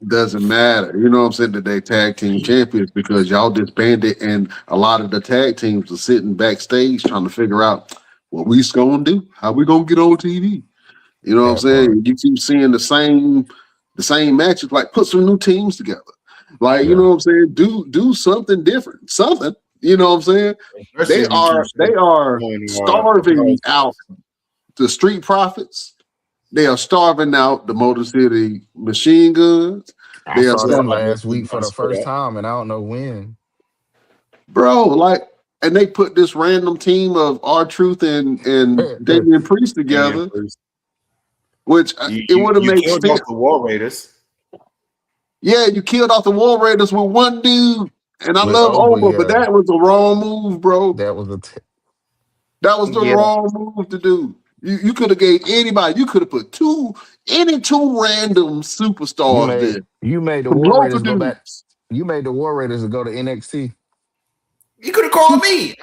doesn't matter. You know what I'm saying? That they tag team champions because y'all disbanded and a lot of the tag teams are sitting backstage trying to figure out what we's gonna do, how we gonna get on TV. You know what I'm saying? You keep seeing the same matches, like put some new teams together. Like, you know what I'm saying? Do something different. Something. You know what I'm saying? They are starving out the Street Profits. They are starving out the Motor City Machine Guns. I saw them last week for the first time, and I don't know when. Bro, and they put this random team of R-Truth and Damian Priest together, which it would have made sense. The War Raiders. Yeah, you killed off the War Raiders with one dude, and I love Oba, but that was the wrong move, bro. That was the wrong move to do. You could have gave anybody. You could have put any two random superstars there. You made the War Raiders go back. You made the War Raiders go to NXT. You could have called me.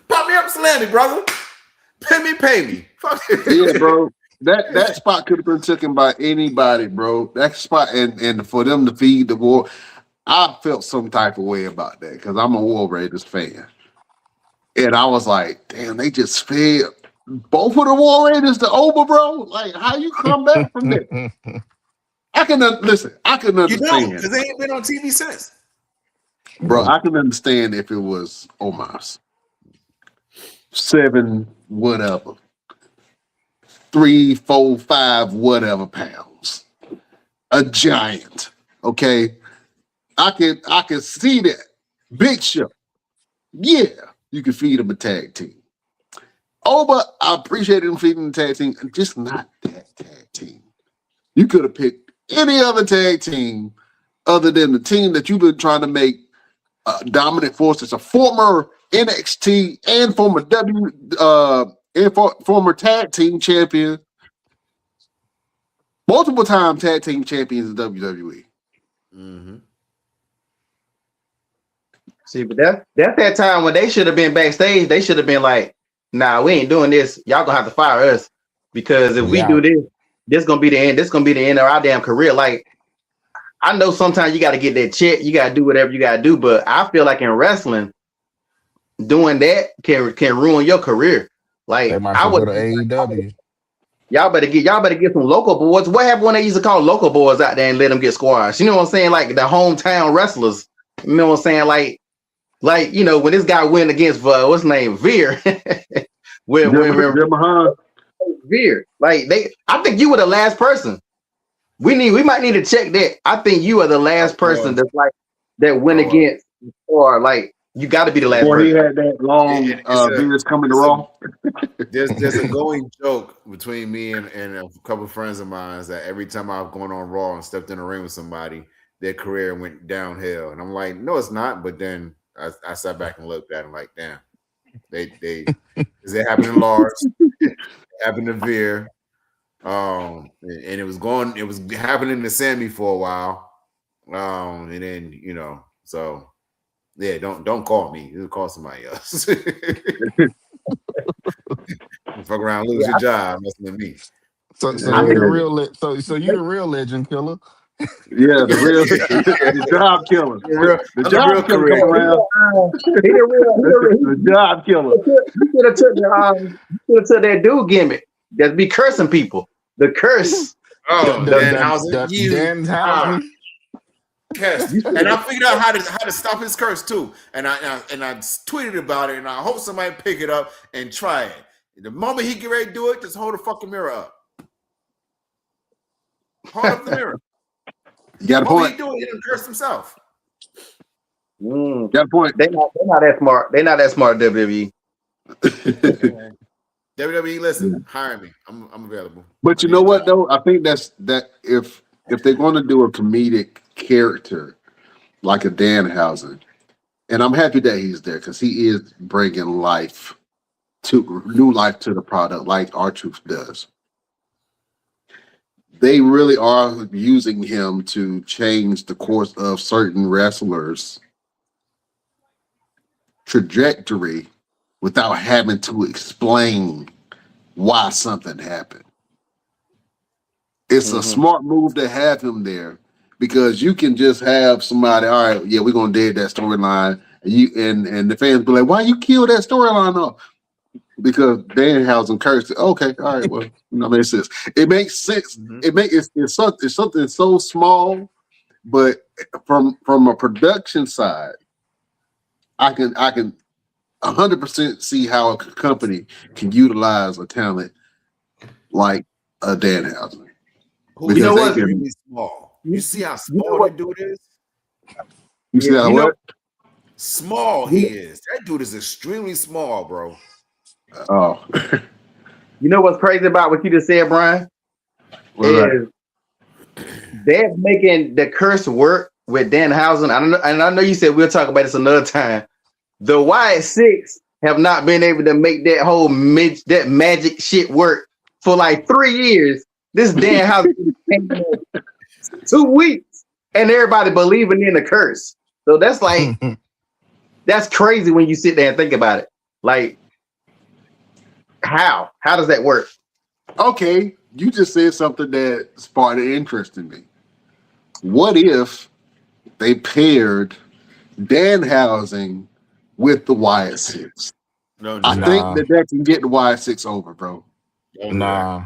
Pop me up salami, brother. Pay me. Yeah, bro. That spot could have been taken by anybody, bro. That spot and for them to feed the war. I felt some type of way about that because I'm a War Raiders fan. And I was like, damn, they just fed both of the War Raiders to Oba, bro. Like, how you come back from that? I can listen. I can You don't, understand, because they ain't been on TV since. bro. I can understand if it was Omos 7, whatever, 3, 4, 5, whatever pounds, a giant. Okay, I can see that. Big Show, yeah, you can feed him a tag team. Oba, I appreciate him feeding the tag team, just not that tag team. You could have picked any other tag team other than the team that you've been trying to make dominant force. It's a former NXT and former former tag team champion, multiple time tag team champions in WWE. Mm-hmm. See, but that's that time when they should have been backstage. They should have been like, "Nah, we ain't doing this. Y'all gonna have to fire us because if we do this gonna be the end. This gonna be the end of our damn career." Like, I know sometimes you got to get that check. You got to do whatever you got to do, but I feel like in wrestling, doing that can ruin your career. Like, They might I should would go to AEW. y'all better get some local boys. What happened when they used to call local boys out there and let them get squashed? You know what I'm saying? Like the hometown wrestlers. You know what I'm saying? Like you know when this guy went against what's his name Veer. when Veer, like I think you were the last person. We might need to check that. I think you are the last person that's like that went against, or like you got to be the last person. He had that long Veers coming to Raw. There's a going joke between me and a couple of friends of mine is that every time I've gone on Raw and stepped in a ring with somebody, their career went downhill. And I'm like, no, it's not. But then I sat back and looked at them like, damn, they because it happened in Lars, it happened to Veer. And it was happening to Sammy for a while. And then, you know, so yeah, don't call me. You call somebody else. Fuck around, lose your job, messing with me. So you the real so you the real legend killer. Yeah, the job killer. The job killer career. come around. The job killer. You should have took that dude gimmick. That be cursing people. The curse. Oh, Danhausen. Yes. And I figured out how to stop his curse too. And I tweeted about it, and I hope somebody pick it up and try it. The moment he get ready to do it, just hold the fucking mirror up. Hold up the mirror. You got a point. He do it, he didn't curse himself. Got a point. They're not that smart. They're not that smart, WWE. WWE, listen, hire me. I'm available. But you know what though? I think that if they're going to do a comedic character like a Danhausen, and I'm happy that he's there because he is bringing new life to the product like R-Truth does. They really are using him to change the course of certain wrestlers' trajectory without having to explain why something happened. It's a smart move to have him there because you can just have somebody, all right, yeah, we're gonna dead that storyline, and the fans be like, why you kill that storyline off? Because Danhausen cursed it. Okay, all right, well, makes sense. It makes sense. It's something so small, but from a production side, I can 100% see how a company can utilize a talent like a Danhausen. You know what's really small? You see how small that dude is? You see how what? Small he is. That dude is extremely small, bro. Oh. You know what's crazy about what you just said, Brian? They're making the curse work with Danhausen. I know you said we'll talk about this another time. The Wyatt Six have not been able to make that whole that magic shit work for like 3 years. This Danhausen came in 2 weeks, and everybody believing in the curse. So that's like that's crazy when you sit there and think about it. Like, how does that work? Okay, you just said something that sparked an interest in me. What if they paired Danhausen with the Wyatt Six? Don't I do that. think Nah, that can get the Y6 over, bro. Don't do that. nah,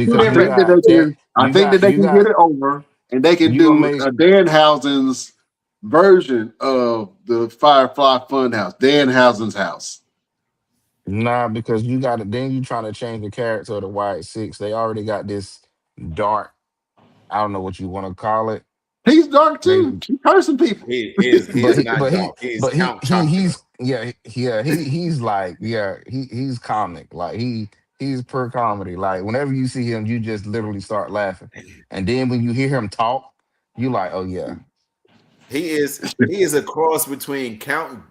Two because I you think different. that got they that. can. I think that they can get it over, and they can you gonna do make a Danhausen's version of the Firefly Funhouse, Danhausen's house. nah because you got it. Then you trying to change the character of the White Six. They already got this dark. I don't know what you want to call it. He's dark They, too. He's cursing people. He but is he, not but he, dark. He is but he, Count Chocula. he's yeah, he's like he's comic. Like he's per comedy. Like whenever you see him, you just literally start laughing, and then when you hear him talk, you like, oh yeah, He is a cross between Count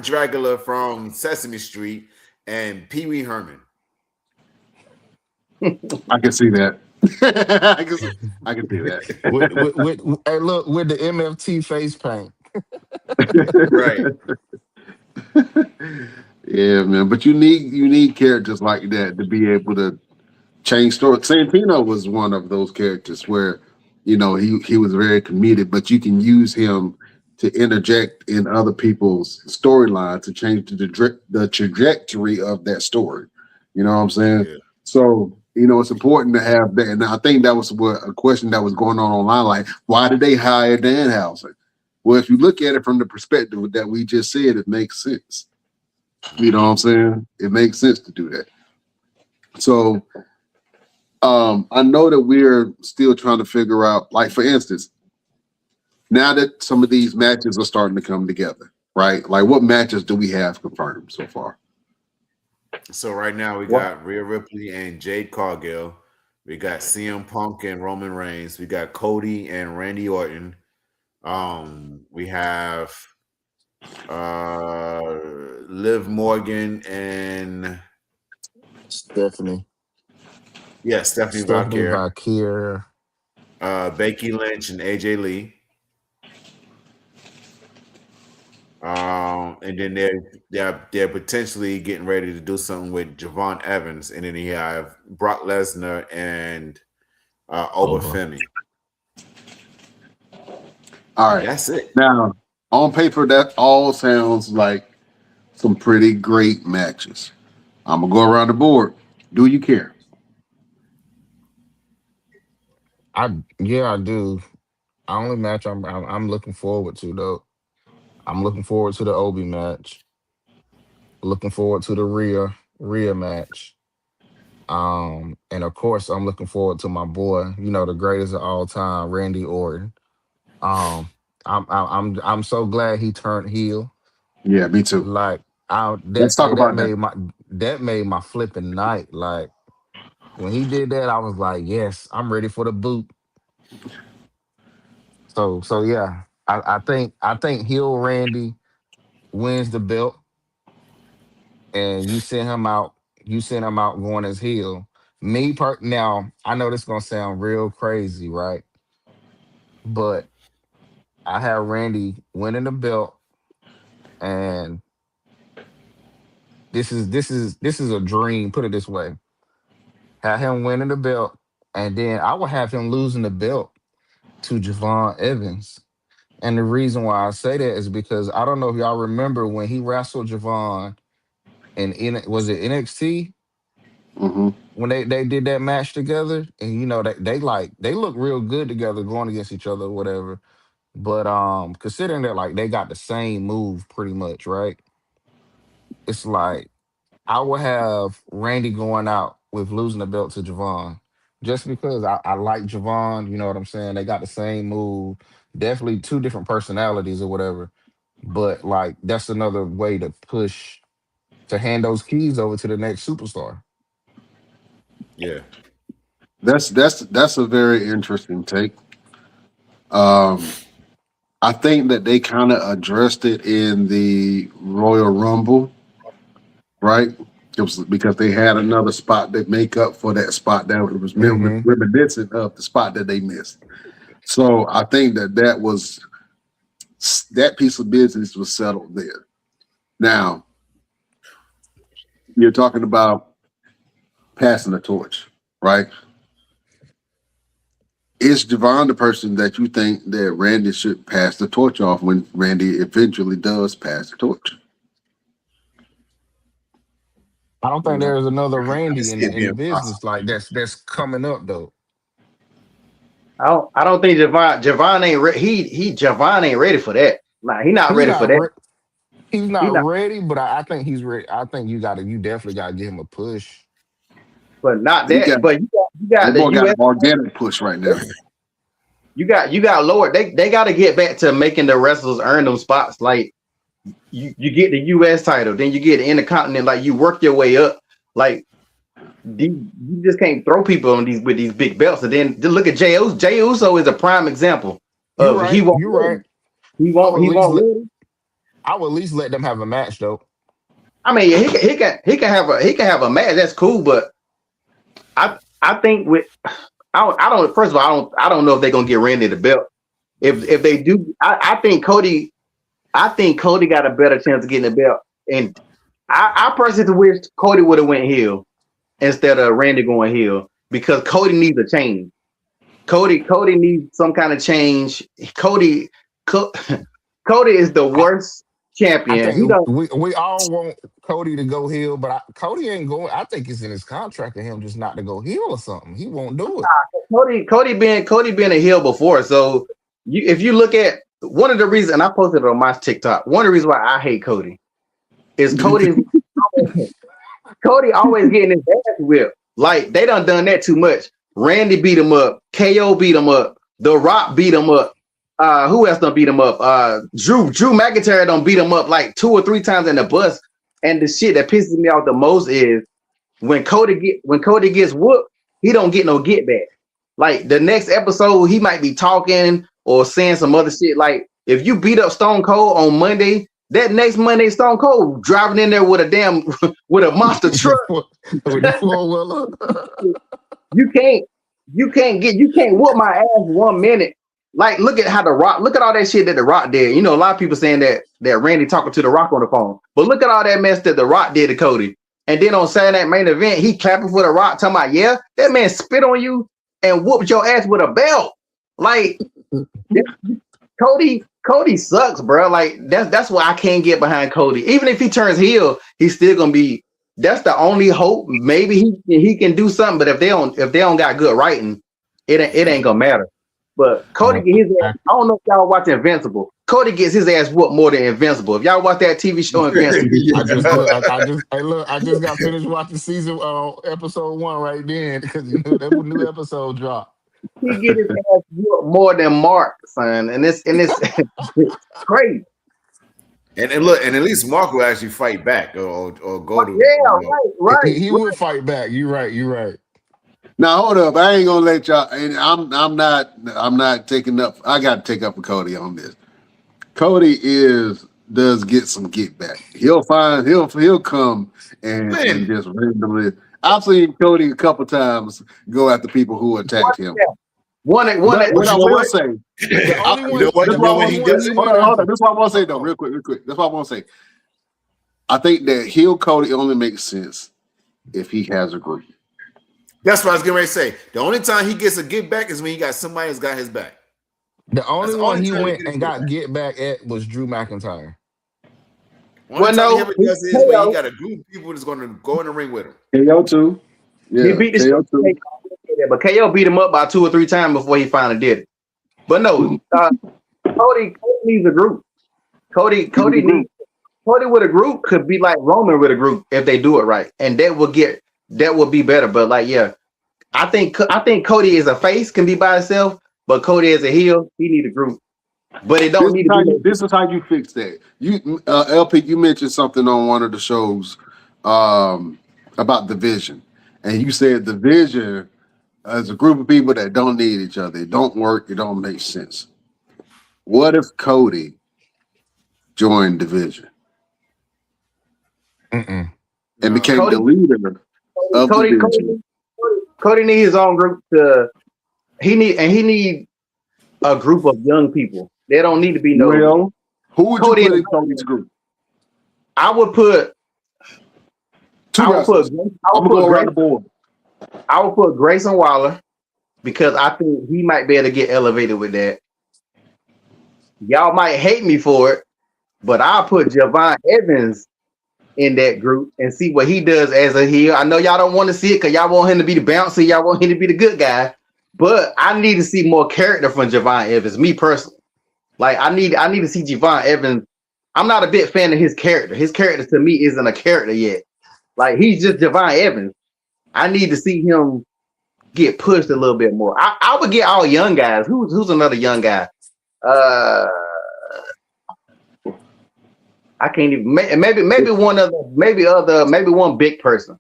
Dracula from Sesame Street and Pee Wee Herman. I can see that. I can see hey, look with the MFT face paint. Right. that. Yeah, man. But you need characters like that to be able to change story. Santino was one of those characters where, he was very committed, but you can use him to interject in other people's storyline to change the trajectory of that story. You know what I'm saying? Yeah. So, it's important to have that. And I think that was a question that was going on online. Like, why did they hire Danhausen? Well, if you look at it from the perspective that we just said, it makes sense. You know what I'm saying? It makes sense to do that. So, I know that we're still trying to figure out, like, for instance, now that some of these matches are starting to come together, right? Like, what matches do we have confirmed so far? So right now we got Rhea Ripley and Jade Cargill. We got CM Punk and Roman Reigns. We got Cody and Randy Orton. We have Liv Morgan and Stephanie Stephanie Stephanie Valkyrie. Valkyrie. Becky Lynch and AJ Lee. And then they're potentially getting ready to do something with Javon Evans, and then you have Brock Lesnar and Obafemi. All right. That's it. Now, on paper, that all sounds like some pretty great matches. I'm going to go around the board. Do you care? I do. Only match I'm looking forward to though. I'm looking forward to the Obi match. Looking forward to the Rhea match. And of course, I'm looking forward to my boy, the greatest of all time, Randy Orton. Um, I'm so glad he turned heel. Yeah, me too. Like, Let's talk about that. that made my flipping night. Like when he did that, I was like, yes, I'm ready for the boot. So yeah, I think heel Randy wins the belt, and you send him out. You send him out going as heel. Now, I know this gonna sound real crazy, right? But I have Randy winning the belt, and this is a dream. Put it this way: have him winning the belt, and then I will have him losing the belt to Javon Evans. And the reason why I say that is because I don't know if y'all remember when he wrestled Javon was it NXT Mm-hmm. when they did that match together, and they look real good together going against each other or whatever. But considering that like they got the same move pretty much, right? It's like I would have Randy going out with losing the belt to Javon. Just because I like Javon, you know what I'm saying? They got the same move. Definitely two different personalities or whatever. But like that's another way to push to hand those keys over to the next superstar. Yeah. That's a very interesting take. Um, I think that they kind of addressed it in the Royal Rumble, right? It was because they had another spot that make up for that spot that was Hmm. reminiscent of the spot that they missed. So I think that piece of business was settled there. Now you're talking about passing the torch, right? Is Javon the person that you think that Randy should pass the torch off when Randy eventually does pass the torch? I don't think there's another Randy see it in the being business possible. like that's coming up though. I don't think Javon ain't Javon ain't ready for that. Nah, he not He's ready for not that. re- he's He not not, ready, but I think he's ready. I think you definitely gotta give him a push. but not He got that. But you got that the boy got an US. organic push right now. You got lower. They got to get back to making the wrestlers earn them spots. Like you get the US title, then you get the Intercontinental. Like you work your way up. Like you just can't throw people on these with these big belts. And then look at Jey Uso. Jey Uso is a prime example You're of right. he won't You're right. win. He I would won't. at He least won't let win. I would at least let them have a match though. I mean, he can have a match. That's cool, but I think with I don't. First of all, I don't know if they're gonna get Randy the belt. If they do, I think Cody. I think Cody got a better chance of getting the belt. And I personally wish Cody would have went heel instead of Randy going heel because Cody needs a change. Cody needs some kind of change. Cody is the I, worst I champion. He think don't. we all want Cody to go heel, but Cody ain't going. I think it's in his contract of him just not to go heel or something. He won't do it. Cody being a heel before. So if you look at one of the reasons, and I posted it on my TikTok, one of the reasons why I hate Cody is Cody always getting his ass whipped. Like they done that too much. Randy beat him up. KO beat him up. The Rock beat him up. Who else done beat him up? Drew McIntyre done beat him up like 2 or 3 times in the bus. And the shit that pisses me off the most is when Cody gets whooped, he don't get no get back. Like the next episode, he might be talking or saying some other shit. Like if you beat up Stone Cold on Monday, that next Monday Stone Cold driving in there with a damn with a monster truck. With the 4-wheeler. You can't whoop my ass 1 minute. Like look at all that shit that the Rock did. You know, a lot of people saying that Randy talking to the Rock on the phone, but look at all that mess that the Rock did to Cody. And then on Saturday Night Main Event, he clapping for the Rock, talking about, yeah, that man spit on you and whooped your ass with a belt. Like Cody sucks, bro. Like that's why I can't get behind Cody. Even if he turns heel, he's still gonna be. That's the only hope. Maybe he can do something, but if they don't got good writing, it ain't gonna matter. But Cody get his ass. I don't know if y'all watch Invincible. Cody gets his ass whooped more than Invincible. If y'all watch that TV show Invincible, I just got finished watching season episode 1 right then because that new episode dropped. he get his ass whooped more than Mark, son, and it's crazy. And look, and at least Mark will actually fight back or go to. Yeah, right. He would fight back. You're right. Now hold up, I ain't gonna let y'all. And I'm not taking up. I got to take up for Cody on this. Cody does get some get back. He'll come and just randomly. I've seen Cody a couple times go after people who attacked him. What I will say. Hold on. This is what I want to say though, real quick. That's what I want to say. I think that heel Cody only makes sense if he has a group. That's what I was getting ready to say. The only time he gets a get back is when he got somebody that's got his back. The only one he went and got get back at was Drew McIntyre. Well, no, he ever does is when he got a group of people that's going to go in the ring with him. KO too. Yeah, he beat the KO too. But KO beat him up by 2 or 3 times before he finally did it. But no, Cody needs a group. Cody with a group could be like Roman with a group if they do it right, and that will be better. But like, yeah, I think Cody is a face, can be by himself, but Cody is a heel. He need a group, but it don't need to be. This is how you fix that. You LP, you mentioned something on one of the shows about division, and you said division is a group of people that don't need each other. It don't work. It don't make sense. What if Cody joined division and became the leader of division? Cody needs his own group he need a group of young people. They don't need to be no. Well, who would you put in Cody's group? I would put Grayson Waller because I think he might be able to get elevated with that. Y'all might hate me for it, but I'll put Javon Evans in that group and see what he does as a heel. I know y'all don't want to see it because y'all want him to be the bouncer, y'all want him to be the good guy. But I need to see more character from Javon Evans, me personally. Like I need to see Javon Evans. I'm not a big fan of his character. His character to me isn't a character yet. Like he's just Javon Evans. I need to see him get pushed a little bit more. I would get all young guys. Who's another young guy? I can't even. Maybe one big person.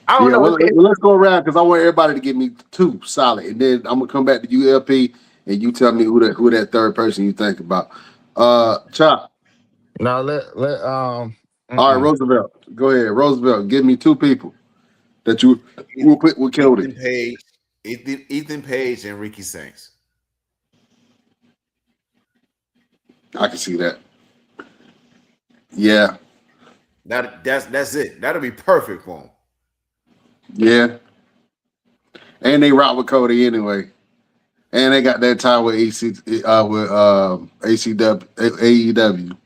I don't know. Well, let's go around because I want everybody to give me two solid, and then I'm gonna come back to you, LP, and you tell me who that third person you think about. Chop. Now All right, Roosevelt. Go ahead, Roosevelt. Give me two people that you will put with Cody. Ethan Page and Ricky Saints. I can see that. Yeah. That's it. That'll be perfect for him. Yeah. And they rock with Cody anyway. And they got that tie with AEW.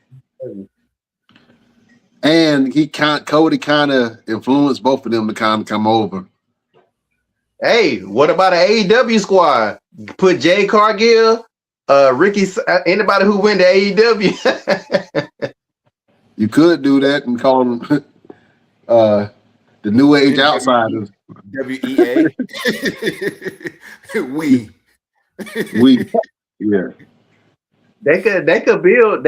And Cody kind of influenced both of them to kind of come over. Hey, what about an AEW squad? Put Jay Cargill, Ricky, anybody who went to AEW. You could do that and call them the New Age Outsiders. WEA. we. Yeah. They could build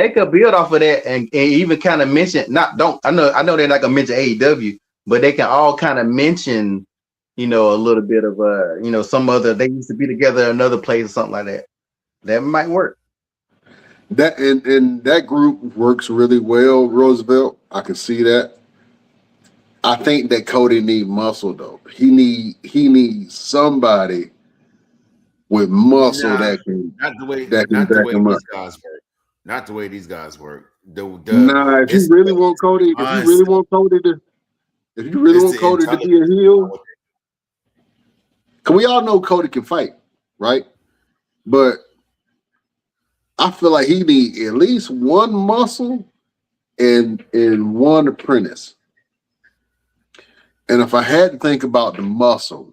off of that and even kind of mention I know they're not gonna mention AEW, but they can all kind of mention, a little bit of some other, they used to be together in another place or something like that. That might work. That and that group works really well, Roosevelt. I can see that. I think that Cody needs muscle though. He needs somebody with muscle that can not the way these guys work. Not the way these guys work. If you really want Cody to be a heel, because we all know Cody can fight, right? But I feel like he needs at least one muscle and one apprentice. And if I had to think about the muscle,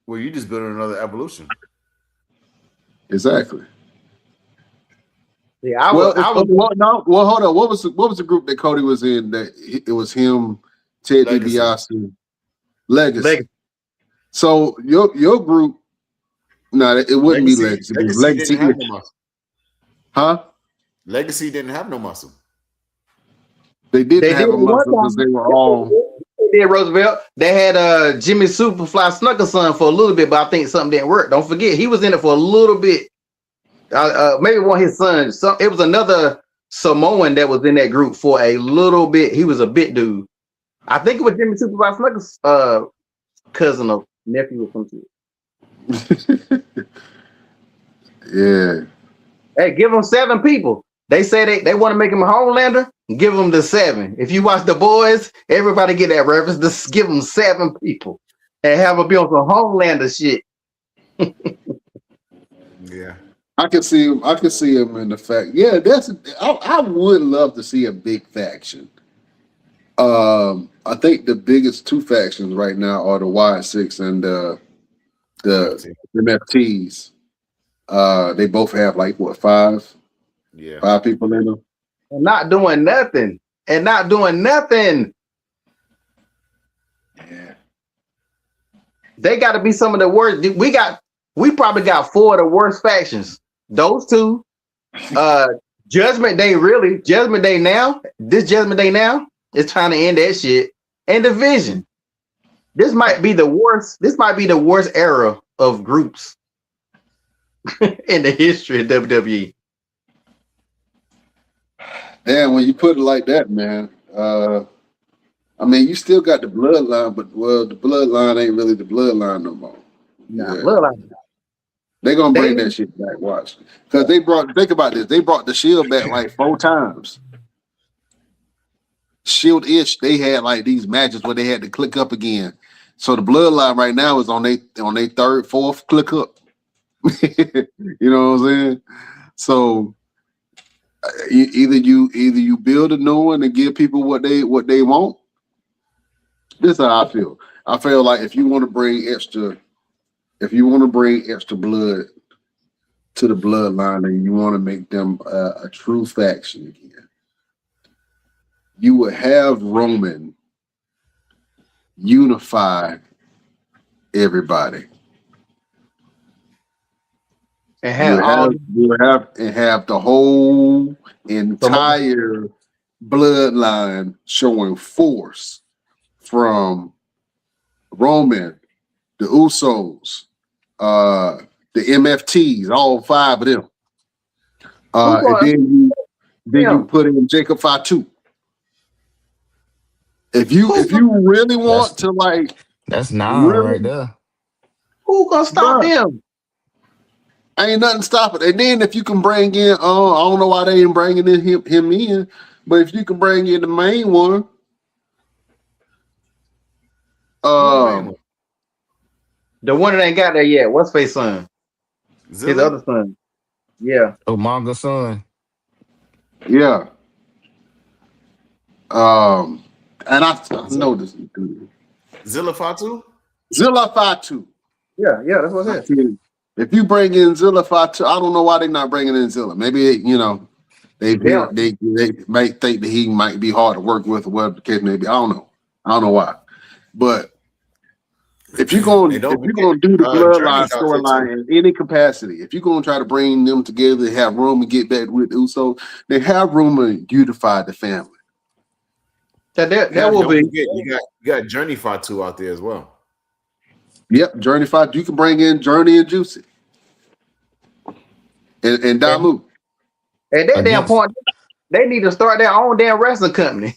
well, you just built another evolution. Exactly. Yeah, hold on. What was the group that Cody was in? That it was him, Ted DiBiase, Legacy. So your group, it wouldn't be Legacy. Legacy didn't have no muscle. Huh? Legacy didn't have no muscle. They didn't have a muscle because they were all. They did, Roosevelt. They had Jimmy Superfly Snuckerson for a little bit, but I think something didn't work. Don't forget, he was in it for a little bit. Maybe one of his sons. It was another Samoan that was in that group for a little bit. He was a bit dude. I think it was Jimmy Superfly Snuckerson, cousin or nephew or something. Yeah. Hey, give them 7 people. They say they want to make him a Homelander. Give them the 7. If you watch The Boys, everybody get that reference. Just give them 7 people and have them be on some Homelander shit. Yeah, I can see him. I can see him in the fact. Yeah, I would love to see a big faction. I think the biggest 2 factions right now are the Y6 and the MFTs. They both have 5? Yeah, 5 people in them. And not doing nothing. Yeah. They got to be some of the worst. We probably got 4 of the worst factions. Those 2. Judgment Day now. This Judgment Day now is trying to end that shit. And Division. This might be the worst. This might be the worst era of groups in the history of WWE. Damn, when you put it like that, man. You still got the bloodline, but the bloodline ain't really the bloodline no more. Nah, bloodline. They're gonna bring that shit back. Watch, because think about this. They brought the Shield back 4 times. Shield-ish, they had these matches where they had to click up again. So the bloodline right now is on their 3rd, 4th click up. You know what I'm saying? So Either you build a new one and give people what they want. This is how I feel. I feel like if you want to bring extra blood to the bloodline and you want to make them a true faction again, you would have Roman unify everybody. And have have the whole entire bloodline showing force from Roman, the Usos, the MFTs, all 5 of them. And then you put in Jacob Fatu. If you really want to like, that's 9 right there. Who gonna stop them? Ain't nothing stopping. And then if you can bring in, I don't know why they ain't bringing him in, but if you can bring in the main one, the one that ain't got there yet. What's face son? Zilla? His other son. Yeah. Umaga son. Yeah. And I know this dude. Zilla Fatu? Zilla Fatu. Yeah, that's what I said. If you bring in Zilla Fatu, I don't know why they're not bringing in Zilla. Maybe they might think that he might be hard to work with or whatever the case may be. I don't know why. But if you're gonna do the bloodline storyline in any capacity, if you're gonna try to bring them together, have Roman get back with Uso, then have Roman unify the family. That will be. You got Journey Fatu out there as well. Yep, Journey Fatu. You can bring in Journey and Juicy and Damu. At that damn point, they need to start their own damn wrestling company.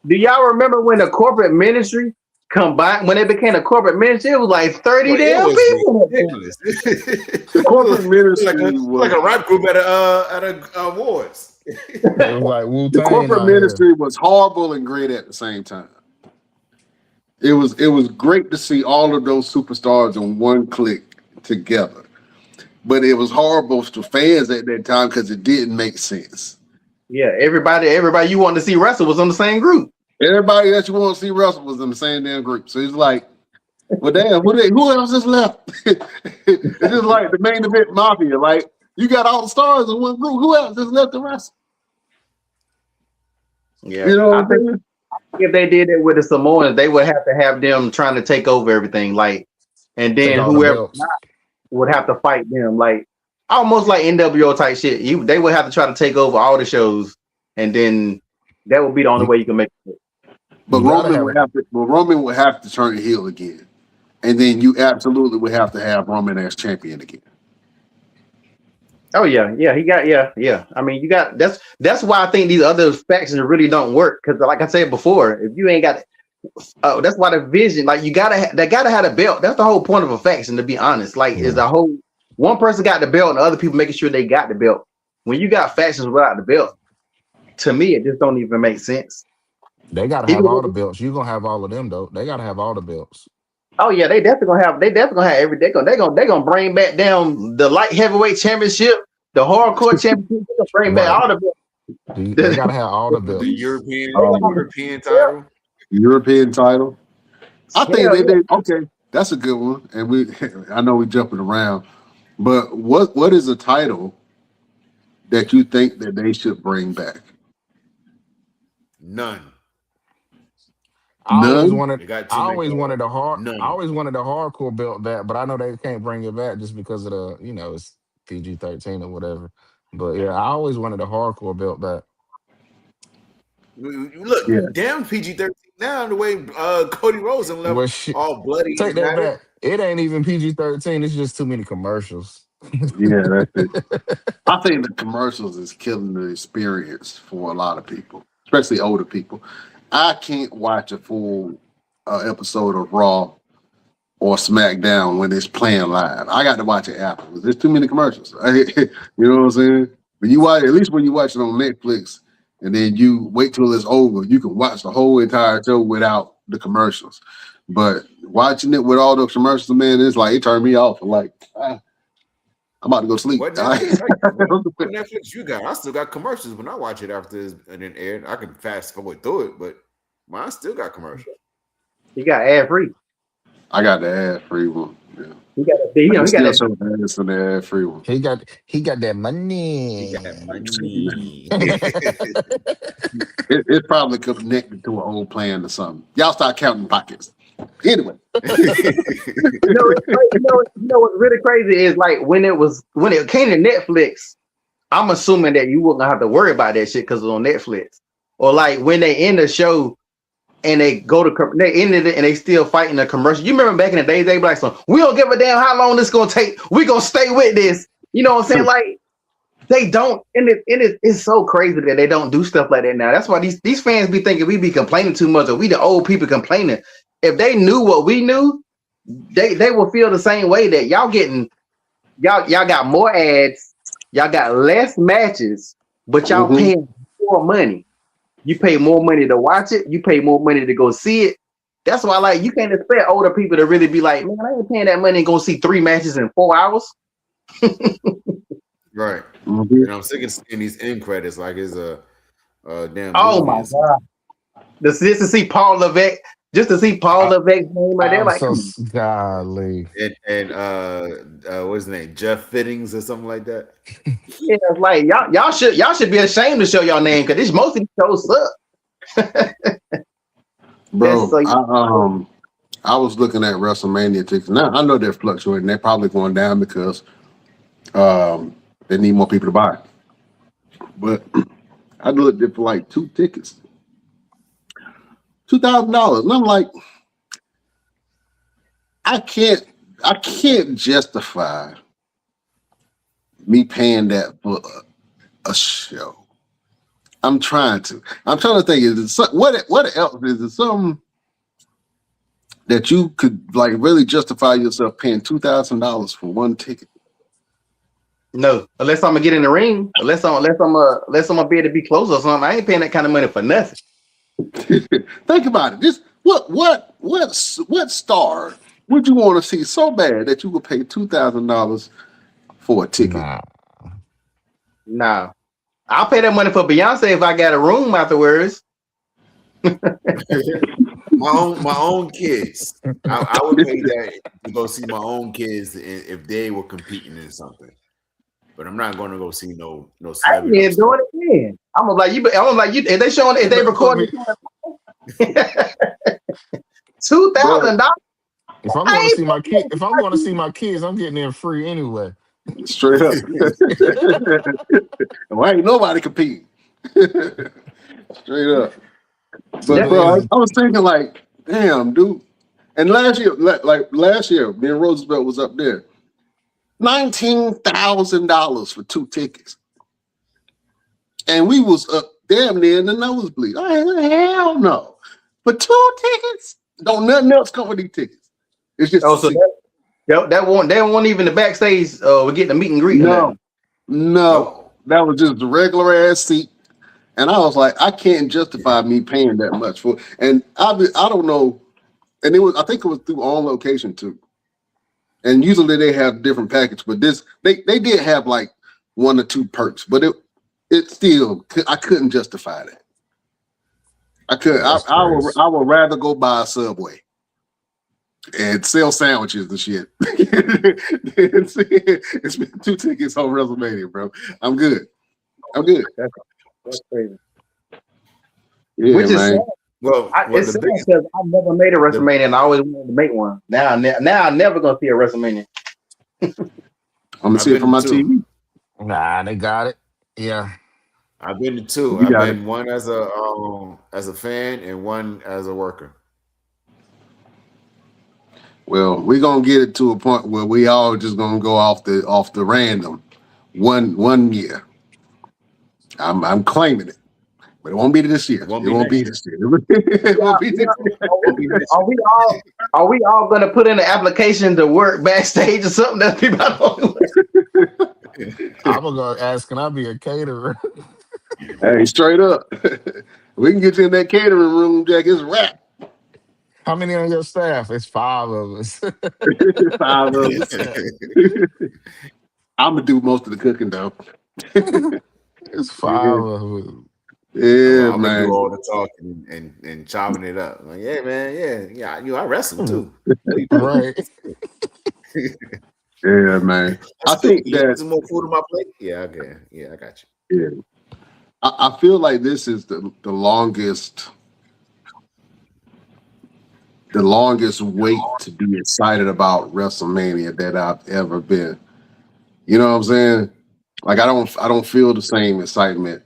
Do y'all remember when the corporate ministry combined, when it became a corporate ministry, it was like 30 damn people. The corporate ministry was like a rap group at a awards. Like Wu-Tang the corporate ministry was horrible and great at the same time. It was great to see all of those superstars in one clique together, but it was horrible to fans at that time because it didn't make sense. Yeah, everybody you wanted to see wrestle was on the same group. Everybody that you want to see wrestle was in the same damn group. So it's like, well, damn, who else is left? It's just like the main event mafia. Like, you got all the stars in one group. Who else is left to wrestle? Yeah, you know what I'm saying? If they did it with the Samoans, they would have to have them trying to take over everything, like, and then whoever would have to fight them, like almost like NWO type shit. They would have to try to take over all the shows, and then that would be the only way you can make it. But Roman would have to turn heel again, and then you absolutely would have to have Roman as champion again. Oh yeah. I mean, you got that's why I think these other factions really don't work, because like I said before, if you ain't got that's why the vision, like they gotta have a belt. That's the whole point of a faction, to be honest. Like, is the whole one person got the belt and the other people making sure they got the belt. When you got factions without the belt, to me it just don't even make sense. They gotta have all the belts. You're gonna have all of them though. They gotta have all the belts. Oh yeah, they definitely gonna have every. They gonna bring back down the light heavyweight championship, the hardcore championship. They gonna bring back all the belts. They gotta have all the belts. The European title. European title. I think they did. Okay, that's a good one. And I know we jumping around, but what is a title that you think that they should bring back? None. I always wanted the hardcore belt back, but I know they can't bring it back just because of the, it's PG-13 or whatever. But yeah, I always wanted the hardcore belt back. Look, damn PG-13 now, the way Cody Rhodes and left all bloody. Take that back. It ain't even PG-13. It's just too many commercials. Yeah, that's it. I think the commercials is killing the experience for a lot of people, especially older people. I can't watch a full episode of Raw or SmackDown when it's playing live. I got to watch it afterwards. There's too many commercials. You know what I'm saying? When you watch, at least when you watch it on Netflix, and then you wait till it's over, you can watch the whole entire show without the commercials. But watching it with all those commercials, man, it's like it turned me off. Like I'm about to go sleep. What All right? Netflix you got? I still got commercials when I watch it after it's been aired. I can fast forward through it, but mine still got commercials. He got ad free. I got the ad free one. Yeah. He got a big. I can He got still that. show ads on the ad free one. He got that money. He got money. It's probably connected to an old plan or something. Y'all start counting pockets. Anyway, You know what's really crazy is like when it came to Netflix. I'm assuming that you wouldn't have to worry about that shit because it's on Netflix. Or like when they end the show and they go to they ended it and they still fighting the commercial. You remember back in the days they be like, "So we don't give a damn how long this gonna take. We gonna stay with this." You know what I'm saying? Like they don't, and it's so crazy that they don't do stuff like that now. That's why these fans be thinking we be complaining too much, or we the old people complaining. If they knew what we knew, they will feel the same way that y'all got more ads, y'all got less matches, but y'all paying more money. You pay more money to watch it. You pay more money to go see it. That's why, like, you can't expect older people to really be like, man, I ain't paying that money and go see 3 matches in 4 hours. Right. And I'm sick of seeing these end credits like it's a damn. Oh my god! Just to see Paul Levesque, name right there, like, so golly. And what's his name? Jeff Fittings or something like that. yeah, it's like y'all should be ashamed to show y'all name because most of these shows suck. Bro, I was looking at WrestleMania tickets. Now I know they're fluctuating. They're probably going down because they need more people to buy. But I looked at for like 2 tickets, $2,000, and I'm like, I can't justify me paying that for a show. I'm trying to think. Is it what else is it? Something that you could like really justify yourself paying $2,000 for one ticket? No, unless I'm gonna get in the ring, unless I'm gonna be able to be close or something. I ain't paying that kind of money for nothing. Think about it. Just what star would you want to see so bad that you would pay $2,000 for a ticket? Nah. I'll pay that money for Beyonce if I got a room afterwards. my own kids. I would pay that to go see my own kids if they were competing in something. But I'm not going to go see no. I ain't doing it again. I'm gonna like you. If they showing, if they recording $2,000. If I'm going to see my kids, I'm getting in free anyway. Straight up. Why ain't nobody competing? Straight up. But bro, I was thinking like, damn, dude. And last year, me and Roosevelt was up there. $19,000 for 2 tickets. And we was up damn near in the nosebleed. Hell no. For 2 tickets? Don't nothing else come with these tickets. It's just that won't even the backstage we're getting a meet and greet. No. That was just the regular ass seat. And I was like, I can't justify me paying that much for. And I don't know. And I think it was through On Location too. And usually they have different package, but this they did have like 1 or 2 perks, but it still I couldn't justify that. I would rather go buy a Subway and sell sandwiches and shit. It's been 2 tickets on WrestleMania, bro. I'm good. That's crazy. Yeah, which is man. sad. It's sad because I never made a WrestleMania and I always wanted to make one. Now I'm never gonna see a WrestleMania. I'm gonna see it from my TV. Nah, they got it. Yeah. I've been to 2. I've been one as a fan and one as a worker. Well, we're gonna get it to a point where we all just gonna go off the random one year. I'm claiming it, but it won't be this year. It won't be this year. Are we all gonna put in an application to work backstage or something? That people don't. I'm gonna go ask, can I be a caterer? Hey, straight up. We can get you in that catering room, Jack. It's a wrap. How many on your staff? It's 5 of us. 5 of us. I'm gonna do most of the cooking though. It's five Yeah, of them. yeah, I'm gonna do man. all the talking and chopping it up. Like, yeah, man, yeah. I wrestle too. No, you do. Right. Yeah, man. That's I good. think You want that some more food on my plate? Yeah, okay. Yeah, I got yeah. I feel like this is the longest wait to be excited about WrestleMania that I've ever been. You know what I'm saying? Like I don't feel the same excitement.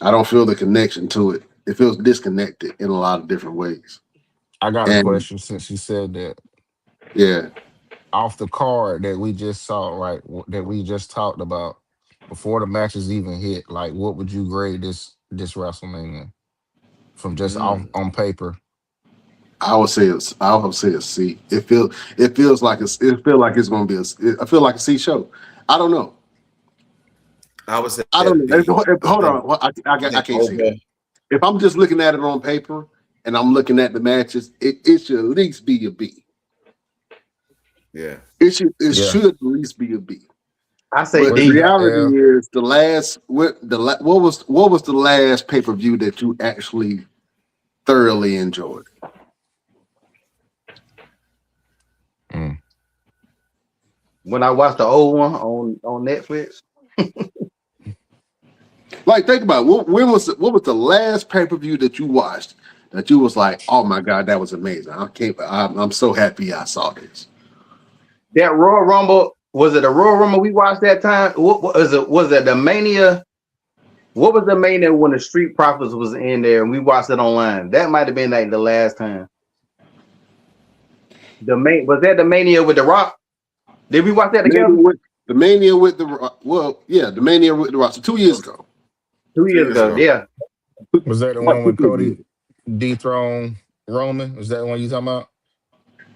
I don't feel the connection to it. It feels disconnected in a lot of different ways. I got a And question since you said that. yeah, Off the card that we just saw, right? That we just talked about before the matches even hit. Like, what would you grade this WrestleMania from just off you. on paper? I would say a C. It feels like it's gonna be I feel like a C show. I don't know. I would say I a don't know. B. Hold I think on. I can't say that. over. If I'm just looking at it on paper and I'm looking at the matches, it should at least be a B. Yeah. It Yeah. should at least be a B. I say But the What you D. got, reality L? is what was the last pay-per-view that you actually thoroughly enjoyed? Mm. When I watched the old one on Netflix, Like, think about it. What was the last pay-per-view that you watched that you was like, oh my God, that was amazing. I'm so happy I saw this. that Royal Rumble, was it a Royal Rumble we watched that time? What was it? Was it the Mania? What was the Mania when the Street Profits was in there and we watched it online? That might have been like the last time. Was that the Mania with The Rock? Did we watch that together? The Mania with the Mania with the roster 2 years ago. 2 years ago, yeah. Was that the one when Cody dethroned Roman? Was that the one you talking about?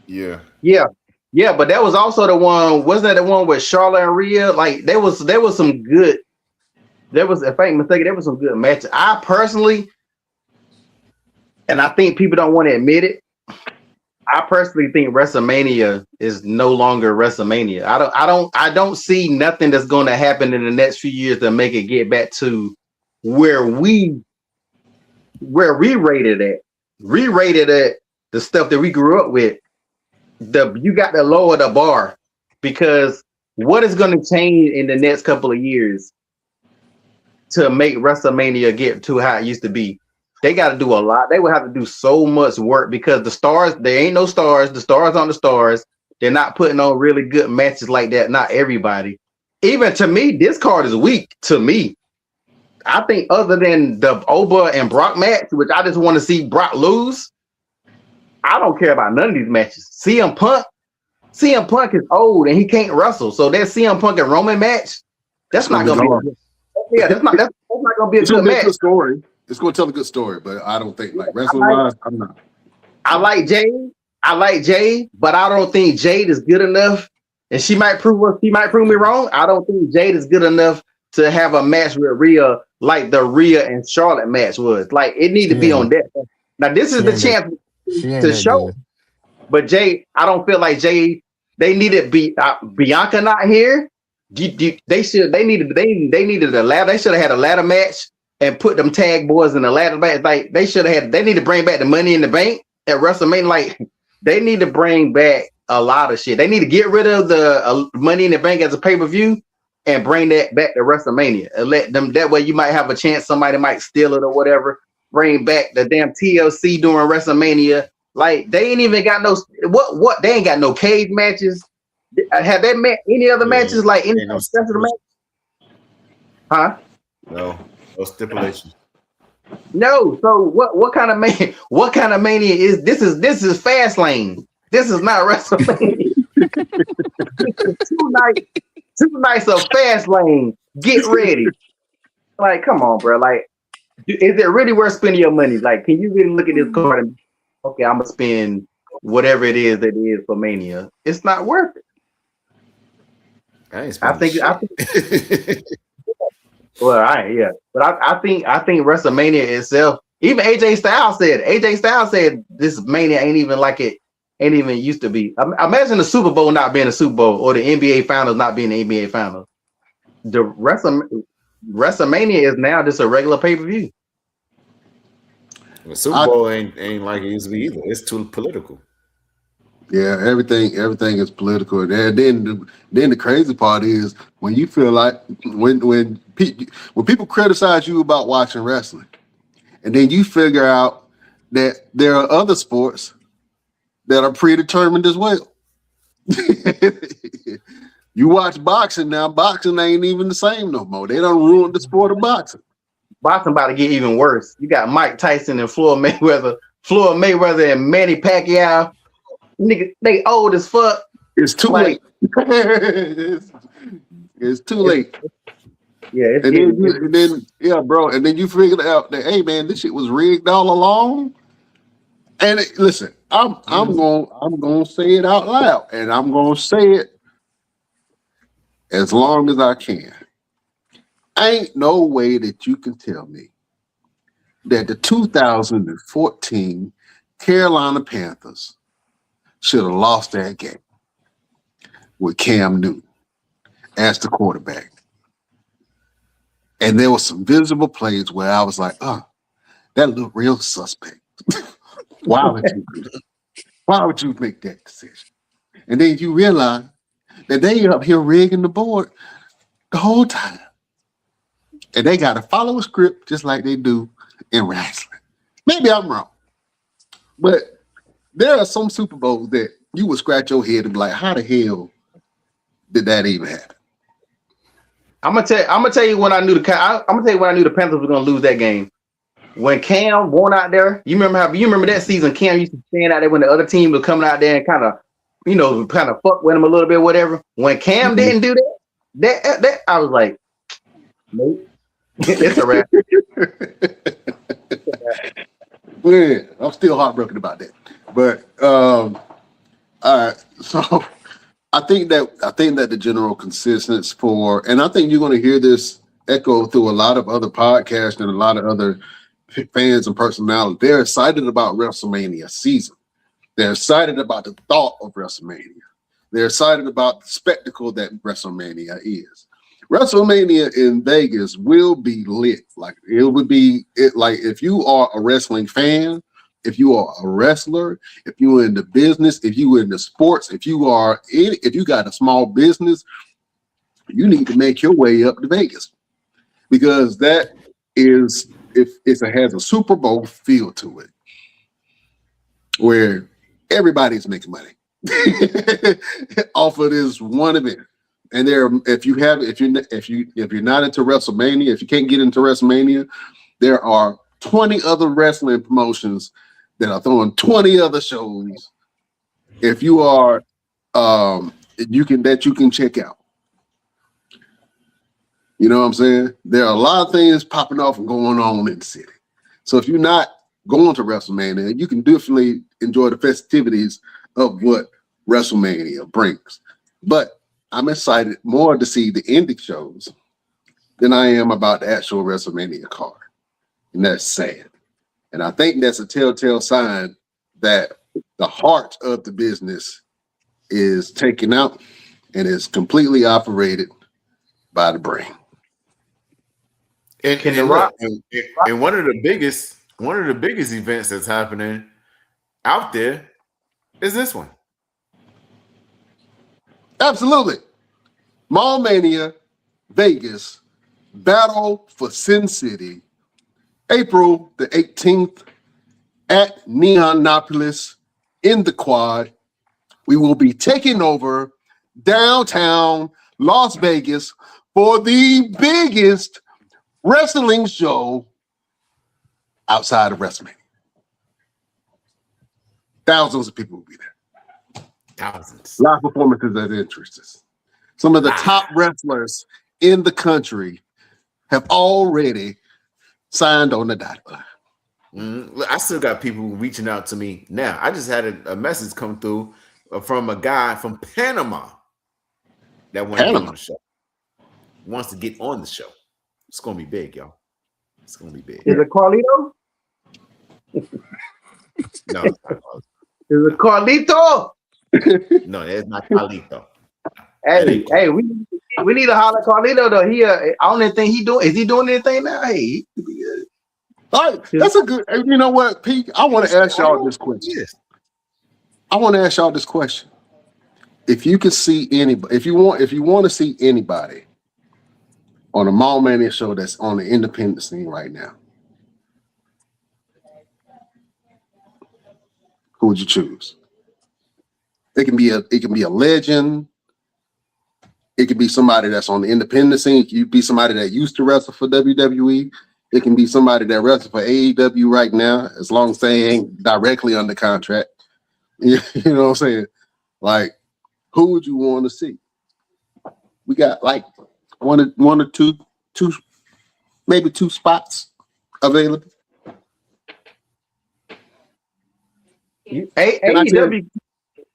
Yeah. Yeah, but that was also the one. Wasn't that the one with Charlotte and Rhea? Like there was some good. If I ain't mistaken, there was some good matches. I personally, and I think people don't want to admit it, I personally think WrestleMania is no longer WrestleMania. I don't see nothing that's going to happen in the next few years to make it get back to where we rated at. Re-rated at the stuff that we grew up with. You got to lower the bar, because what is going to change in the next couple of years to make WrestleMania get to how it used to be? They got to do a lot. They would have to do so much work, because the stars, there ain't no stars. The stars on the stars. They're not putting on really good matches like that. Not everybody. Even to me, this card is weak to me. I think other than the Oba and Brock match, which I just want to see Brock lose, I don't care about none of these matches. CM Punk is old and he can't wrestle. So that CM Punk and Roman match, that's not gonna be a good. Yeah, that's not gonna be a good match. Good story. It's gonna tell a good story, but I don't think like wrestling wise, I'm not. I like Jade, but I don't think Jade is good enough. And she might prove me wrong. I don't think Jade is good enough to have a match with Rhea like the Rhea and Charlotte match was. Like it need to be on that. Now this is the chance to show. Good. But Jay, I don't feel like Jay. They needed Bianca not here. They needed a ladder. They should have had a ladder match and put them tag boys in the ladder match. Like they should have had. They need to bring back the Money in the Bank at WrestleMania. Like they need to bring back a lot of shit. They need to get rid of the Money in the Bank as a pay-per-view and bring that back to WrestleMania and let them. That way, you might have a chance. Somebody might steal it or whatever. Bring back the damn TLC during WrestleMania. Like they ain't even got no what they ain't got no cage matches. Have they met any other matches like any special match? Huh? No stipulations. No. So what kind of mania is this? This is fast lane. This is not WrestleMania. two nights of fast lane. Get ready. Like, come on, bro. Like, is it really worth spending your money? Like, can you really look at this card and okay, I'm gonna spend whatever it is that it is for Mania? It's not worth it. I think. Well, but I think WrestleMania itself. Even AJ Styles said this Mania ain't even like it ain't even used to be. Imagine the Super Bowl not being a Super Bowl or the NBA Finals not being the NBA Finals. The WrestleMania is now just a regular pay-per-view. The Super Bowl ain't like it used to be either. It's too political. Yeah, everything is political. And then the crazy part is when you feel like when people criticize you about watching wrestling, and then you figure out that there are other sports that are predetermined as well. You watch boxing now, boxing ain't even the same no more. They done ruined the sport of boxing. Boxing about to get even worse. You got Mike Tyson and Floyd Mayweather and Manny Pacquiao. Nigga, they old as fuck. It's too late. It's too late. Yeah, and then bro, and then you figured out that, hey man, this shit was rigged all along. And listen, I'm gonna say it out loud, and I'm gonna say it as long as I can. Ain't no way that you can tell me that the 2014 Carolina Panthers should have lost that game with Cam Newton as the quarterback. And there were some visible plays where I was like, oh, that looked real suspect. Why would you make that decision? And then you realize that they up here rigging the board the whole time. And they got to follow a script just like they do in wrestling. Maybe I'm wrong. But there are some Super Bowls that you would scratch your head and be like, how the hell did that even happen? I'm gonna tell you when I knew the Panthers were gonna lose that game. When Cam won out there, you remember that season? Cam used to stand out there when the other team was coming out there and kind of fuck with him a little bit, whatever. When Cam didn't do that, I was like, nope, it's a wrap. Yeah, I'm still heartbroken about that. But all right, so I think that the general consensus and I think you're going to hear this echo through a lot of other podcasts and a lot of other fans and personalities. They're excited about WrestleMania season. They're excited about the thought of WrestleMania. They're excited about the spectacle that WrestleMania is. WrestleMania in Vegas will be lit. Like it would be like if you are a wrestling fan, if you are a wrestler, if you're in the business, if you're in the sports, if you got a small business, you need to make your way up to Vegas because that is it has a Super Bowl feel to it where everybody's making money off of this one event. And if you're not into WrestleMania, if you can't get into WrestleMania, there are 20 other wrestling promotions that are throwing 20 other shows. If you are, you can check out. You know what I'm saying? There are a lot of things popping off and going on in the city. So if you're not going to WrestleMania, you can definitely enjoy the festivities of what WrestleMania brings. But I'm excited more to see the indie shows than I am about the actual WrestleMania card. And that's sad. And I think that's a telltale sign that the heart of the business is taken out and is completely operated by the brain. And one of the biggest events that's happening out there is this one. Absolutely. Mall Mania, Vegas, Battle for Sin City, April the 18th at Neonopolis in the Quad. We will be taking over downtown Las Vegas for the biggest wrestling show outside of WrestleMania. Thousands of people will be there. Thousands. Live performances at entrances. Some of the top wrestlers in the country have already signed on the dotted line. I still got people reaching out to me now. I just had a message come through from a guy from Panama that wants to get on the show. Wants to get on the show. It's gonna be big, y'all. It's gonna be big. Is it Carlito? No. Is it Carlito? No, it's not Carlito. Hey, we need to holler at Carlito though. I don't even think he doing. Is he doing anything now? Hey, he could be good. All right, that's a good. You know what, Pete? I want to ask y'all this question. Yes. I want to ask y'all this question. If you could see anybody, if you want to see anybody on a Mall Mania show that's on the independent scene right now, who would you choose? It can be a legend. It could be somebody that's on the independent scene. It could be somebody that used to wrestle for WWE. It can be somebody that wrestles for AEW right now, as long as they ain't directly under contract. You know what I'm saying? Like, who would you want to see? We got like one or two, maybe two spots available. AEW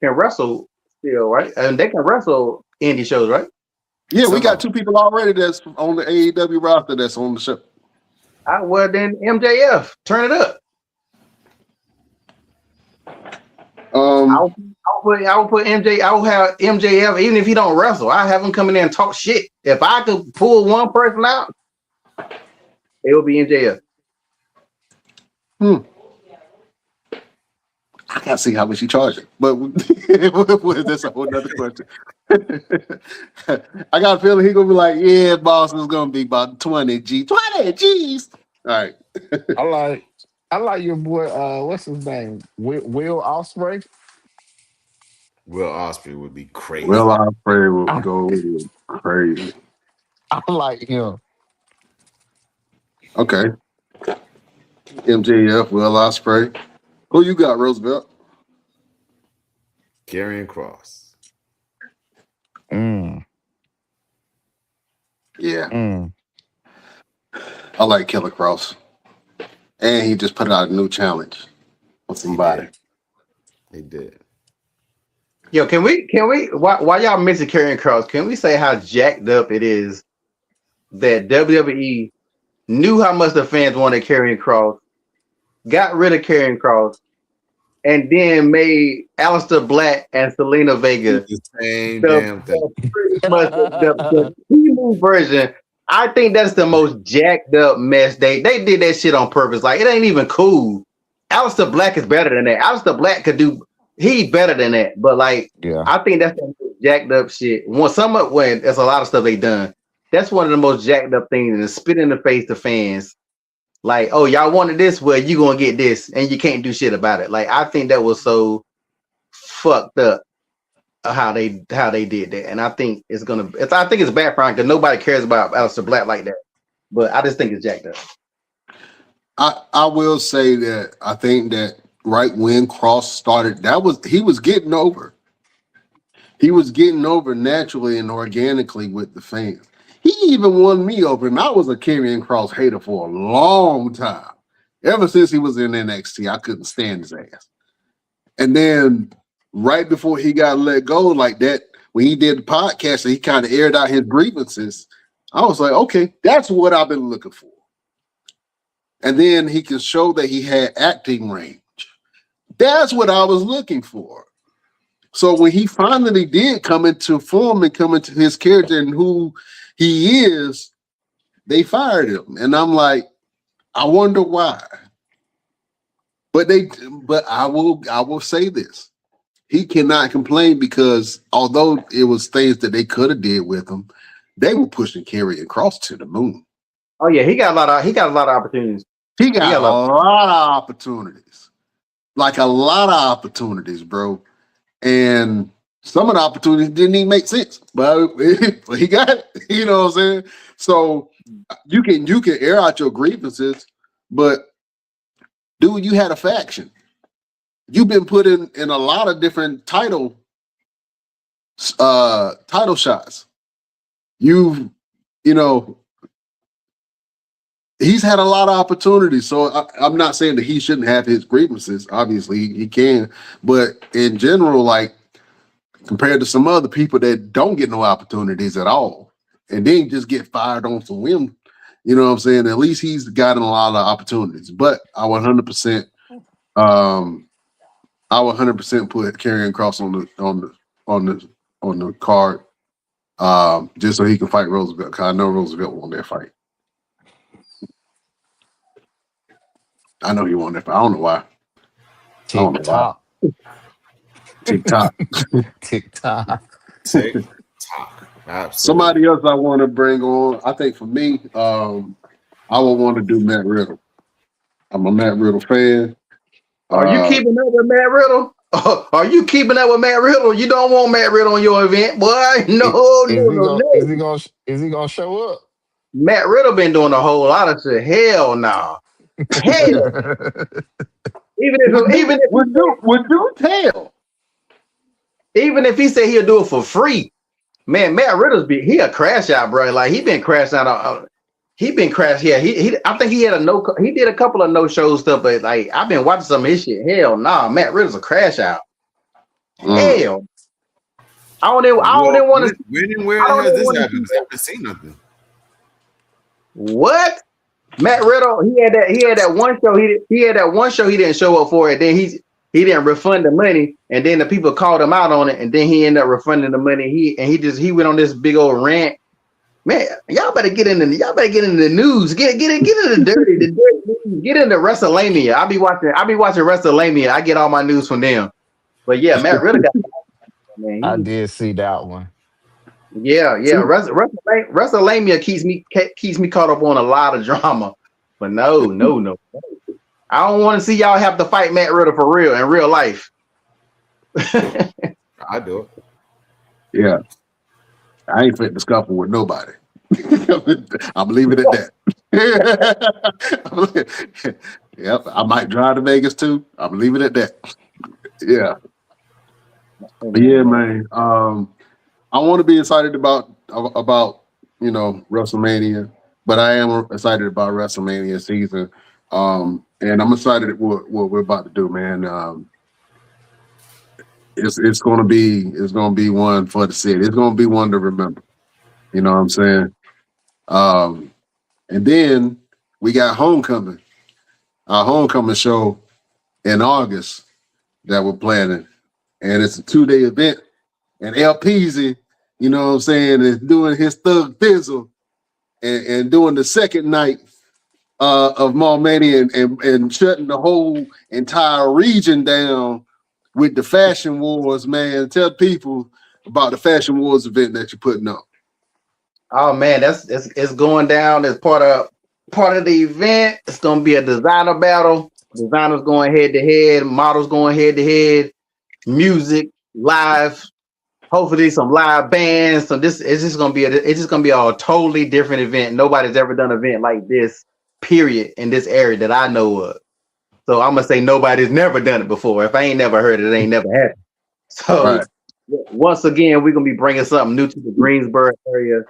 can wrestle still, right? And they can wrestle indie shows, right? Yeah, we got two people already that's on the AEW roster that's on the show. Well, then MJF, turn it up. I would put MJ. I would have MJF, even if he don't wrestle. I have him come in there and talk shit. If I could pull one person out, it would be MJF. I can't see how much you charge it, but that's a whole nother question. I got a feeling he's gonna be like, yeah, boss, is gonna be about 20 G's. All right. I like your boy. What's his name? Will Ospreay. Will Ospreay would be crazy. Will Ospreay will go crazy. I like him. Okay. MJF, Will Ospreay. Who you got, Roosevelt? Karrion Kross. Yeah. I like Killer Kross. And he just put out a new challenge with somebody. He did. Yo, can we while y'all mention Karrion Kross, can we say how jacked up it is that WWE knew how much the fans wanted Karrion Kross, got rid of Karrion Kross, and then made Aleister Black and Selena Vega the same damn thing. Pretty much the T-move version. I think that's the most jacked up mess. They did that shit on purpose. Like, it ain't even cool. Aleister Black is better than that. Aleister Black could do. He's better than that. But like, I think that's the most jacked up shit. When there's a lot of stuff they done. That's one of the most jacked up things. And spit in the face to fans. Like, oh, y'all wanted this? Well, you gonna get this, and you can't do shit about it. Like, I think that was so fucked up how they did that, and I think it's bad for him because nobody cares about Aleister Black like that. But I just think it's jacked up. I will say that I think that right when Kross started, he was getting over. He was getting over naturally and organically with the fans. He even won me over, and I was a Karrion Kross hater for a long time. Ever since he was in NXT, I couldn't stand his ass. And then right before he got let go like that, when he did the podcast and he kind of aired out his grievances, I was like, okay, that's what I've been looking for. And then he can show that he had acting range. That's what I was looking for. So when he finally did come into form and come into his character and who he is, they fired him. And I'm like, I wonder why. But I will say this. He cannot complain because although it was things that they could have did with him, they were pushing Karrion Kross to the moon. Oh yeah, he got a lot of opportunities. He got a lot of opportunities. Like a lot of opportunities, bro. And some of the opportunities didn't even make sense. But he got it. You know what I'm saying? So you can air out your grievances, but dude, you had a faction. You've been put in a lot of different title shots. You know, he's had a lot of opportunities. So I'm not saying that he shouldn't have his grievances. Obviously, he can. But in general, like, compared to some other people that don't get no opportunities at all, and then just get fired on some whim, you know what I'm saying? At least he's gotten a lot of opportunities. But I 100%, I would 100% put Karrion Cross on the card, just so he can fight Roosevelt. Because I know Roosevelt won that fight. I know he won that fight. I don't know why. TikTok. TikTok. TikTok. TikTok. Absolutely. Somebody else I want to bring on. I think for me, I would want to do Matt Riddle. I'm a Matt Riddle fan. Are you keeping up with Matt Riddle? Are you keeping up with Matt Riddle? You don't want Matt Riddle on your event, boy. No. Is he gonna show up? Matt Riddle been doing a whole lot of shit. Hell no. Hell. Even if he said he'll do it for free, man, Matt Riddle's he a crash out, bro. Like he been crashing out. He been crashed. Yeah, I think he had he did a couple of no show stuff, but like I've been watching some of his shit. Hell nah, Matt Riddle's a crash out. Hell. I don't even want to. When and where has this happened? I haven't seen nothing. What? Matt Riddle, he had that one show. He had that one show he didn't show up for it. Then he didn't refund the money, and then the people called him out on it, and then he ended up refunding the money. He went on this big old rant. Man, y'all better get into the news. Get into the dirty news. Get into WrestleMania. I'll be watching WrestleMania. I get all my news from them. But yeah, Matt Riddle got man. I did see that one. Yeah. WrestleMania keeps me caught up on a lot of drama. But no. I don't want to see y'all have to fight Matt Riddle for real in real life. I do it. Yeah. I ain't fit to scuffle with nobody. I'm leaving it at that. Yep, I might drive to Vegas too. I'm leaving it at that. Yeah. But yeah, man. I want to be excited about WrestleMania, but I am excited about WrestleMania season. And I'm excited what we're about to do, man. It's gonna be one for the city. It's gonna be one to remember. You know what I'm saying? And then we got Homecoming, our homecoming show in August that we're planning, and it's a 2-day event. And El Peasy, you know what I'm saying, is doing his Thug Thizzle and doing the second night of Mall Mania and shutting the whole entire region down with the Fashion Wars, man. Tell people about the Fashion Wars event that you're putting on. Oh man, it's going down as part of the event. It's gonna be a designer battle. Designers going head to head, models going head to head, music, live, hopefully some live bands. So it's just gonna be a totally different event. Nobody's ever done an event like this, period, in this area that I know of. So I'm gonna say nobody's never done it before. If I ain't never heard it, it ain't never happened. So Once again, we're gonna be bringing something new to the Greensboro area.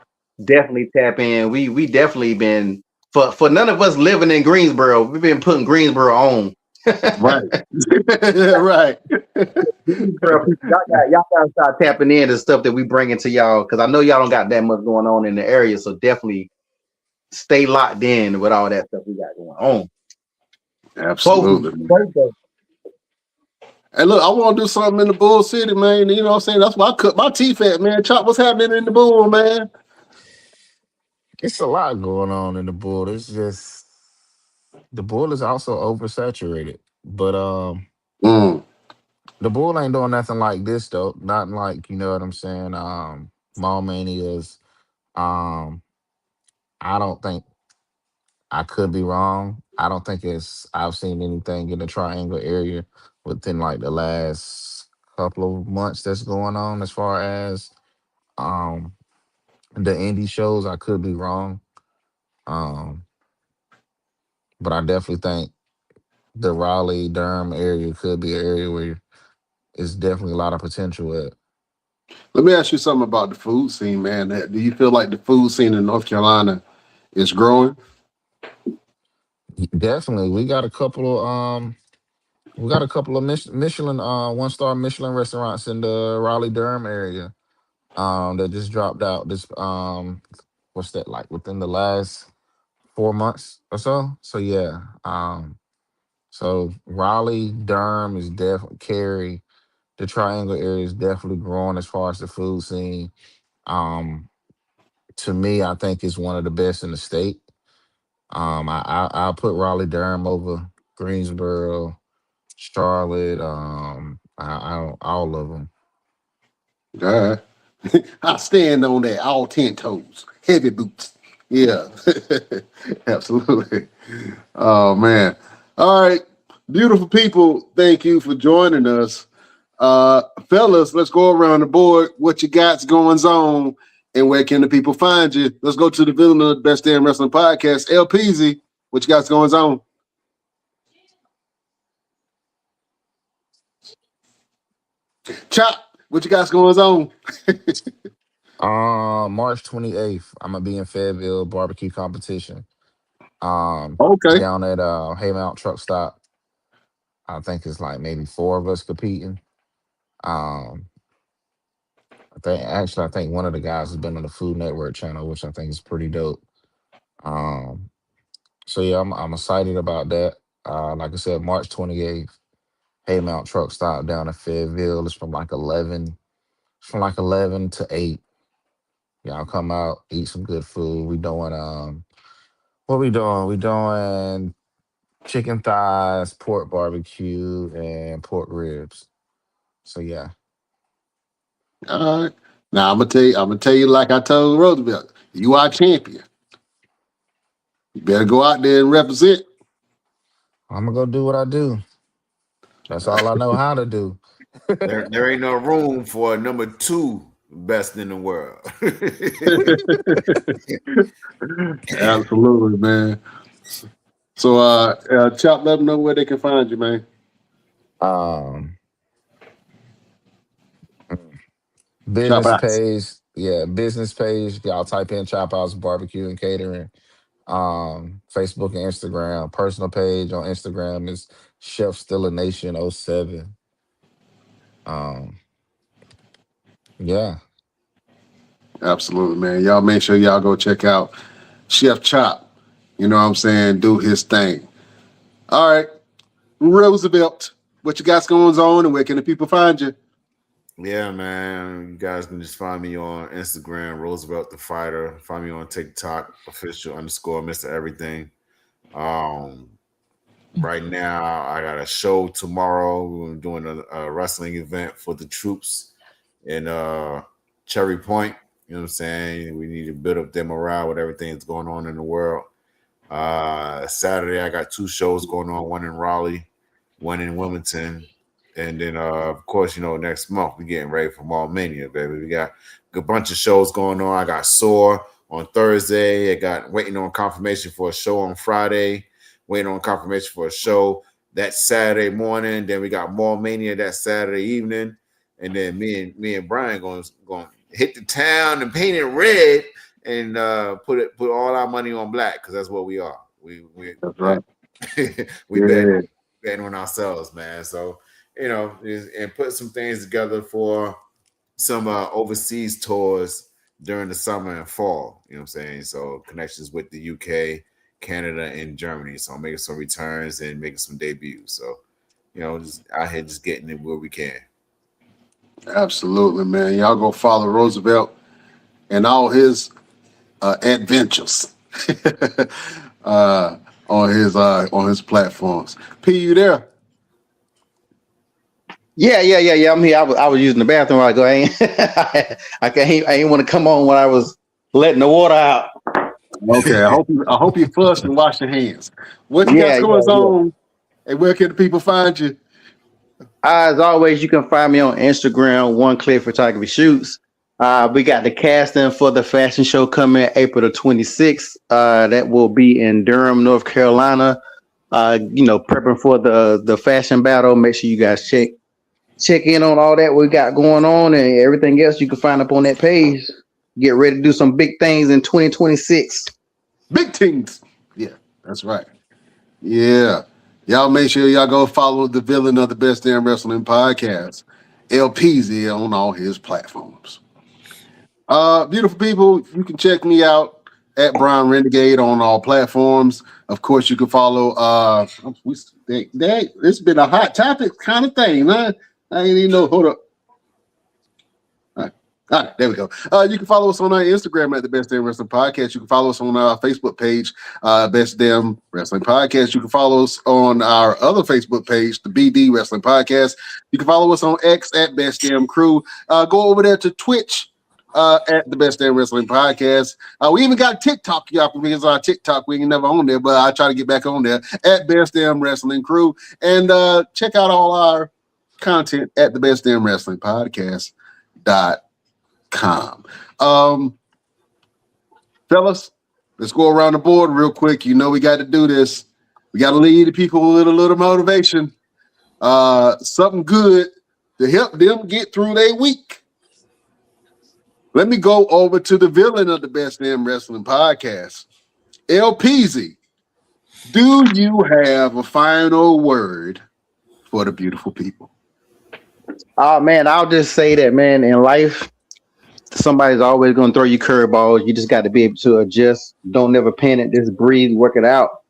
Definitely tap in. We definitely been for none of us living in Greensboro. We've been putting Greensboro on. Right. Right. Y'all gotta start tapping into stuff that we bringing to y'all, because I know y'all don't got that much going on in the area. So definitely stay locked in with all that stuff we got going on. Absolutely. Hey, look, I want to do something in the Bull City, man. You know what I'm saying? That's why I cut my teeth at, man. Chop, what's happening in the Bull, man? It's a lot going on in the Bull. It's just the Bull is also oversaturated. But the Bull ain't doing nothing like this though. Not like, you know what I'm saying, Mall Manias. I don't think, I could be wrong. I don't think I've seen anything in the Triangle area within like the last couple of months that's going on as far as the indie shows. I could be wrong. But I definitely think the Raleigh, Durham area could be an area where it's definitely a lot of potential at. Let me ask you something about the food scene, man. Do you feel like the food scene in North Carolina is growing? Definitely. We got a couple of Michelin 1-star Michelin restaurants in the Raleigh Durham area that just dropped out this what's that, like within the last 4 months or so. So yeah. So Raleigh, Durham is definitely Cary. The Triangle area is definitely growing as far as the food scene. Um, to me, I think it's one of the best in the state. I'll put Raleigh Durham over Greensboro, Charlotte. All of them. All right. I stand on that. All 10 toes. Heavy boots. Yeah. Absolutely. Oh man. All right. Beautiful people, thank you for joining us. Fellas, let's go around the board. What you got's going on and where can the people find you? Let's go to the villain of the Best Damn Wrestling Podcast. LPZ, what you got's going on? Chop, what you got's going on? March 28th, I'm gonna be in Fayetteville barbecue competition. Okay. Down at Haymount Truck Stop. I think it's like maybe four of us competing. Um, I think one of the guys has been on the Food Network channel, which I think is pretty dope. Um, so yeah, I'm excited about that. Like I said, March 28th, Haymount Truck Stop down in Fayetteville. It's from like 11 to 8. Y'all come out, eat some good food. We doing what we doing? We doing chicken thighs, pork barbecue, and pork ribs. So yeah. All right. Now I'm gonna tell you like I told Roosevelt, you are champion. You better go out there and represent. I'm gonna go do what I do. That's all I know how to do. There ain't no room for a number 2 best in the world. Absolutely, man. So Chop, let them know where they can find you, man. Um, Chop business House. page, yeah, business page. Y'all type in Chop House Barbecue and Catering. Facebook and Instagram. Personal page on Instagram is Chef Still a Nation '07. Um, yeah. Absolutely, man. Y'all make sure y'all go check out Chef Chop. You know what I'm saying? Do his thing. All right. Roosevelt, what you got going on and where can the people find you? Yeah, man. You guys can just find me on Instagram, Roosevelt the Fighter. Find me on TikTok, official _ Mr. Everything. Right now, I got a show tomorrow. We're doing a wrestling event for the troops in Cherry Point. You know what I'm saying? We need to build up their morale with everything that's going on in the world. Saturday, I got 2 shows going on, one in Raleigh, one in Wilmington. And then, of course, next month we're getting ready for Mania, baby. We got a bunch of shows going on. I got Soar on Thursday. I got waiting on confirmation for a show on Friday. Waiting on confirmation for a show that Saturday morning. Then we got Mania that Saturday evening. And then me and Brian going to hit the town and paint it red and put all our money on black because that's what we are. That's right. we betting on ourselves, man. So and put some things together for some overseas tours during the summer and fall. You know what I'm saying? So connections with the UK, Canada, and Germany. So I'm making some returns and making some debuts. So just out here just getting it where we can. Absolutely, man. Y'all go follow Roosevelt and all his adventures on his platforms. P, you there? Yeah. I'm here. I was using the bathroom while ago. I ain't want to come on when I was letting the water out. Okay. I hope you flush and wash your hands. What you got going on? And where can the people find you? As always, you can find me on Instagram, One Click Photography Shoots. We got the casting for the fashion show coming April the 26th. That will be in Durham, North Carolina. Prepping for the fashion battle. Make sure you guys check in on all that we got going on and everything else you can find up on that page. Get ready to do some big things in 2026. Big things. Yeah, that's right. Yeah. Y'all make sure y'all go follow the villain of the Best Damn Wrestling Podcast, LPZ, on all his platforms. Beautiful people, you can check me out at Brian Renegade on all platforms. Of course, you can follow It's been a hot topic kind of thing, man. I ain't even know. Hold up. All right, there we go. You can follow us on our Instagram at the Best Damn Wrestling Podcast. You can follow us on our Facebook page, Best Damn Wrestling Podcast. You can follow us on our other Facebook page, the BD Wrestling Podcast. You can follow us on X at Best Damn Crew. Go over there to Twitch at the Best Damn Wrestling Podcast. We even got TikTok, y'all, because our TikTok, we ain't never on there, but I try to get back on there at Best Damn Wrestling Crew. And check out all our content at the Best Damn Wrestling Podcast.com. Fellas, let's go around the board real quick. You know we got to do this. We got to lead the people with a little motivation, something good to help them get through their week. Let me go over to the villain of the Best Damn Wrestling Podcast, LPZ. Do you have a final word for the beautiful people? Oh man, I'll just say that, man, in life, somebody's always going to throw you curveballs. You just got to be able to adjust. Don't never panic. Just breathe, work it out.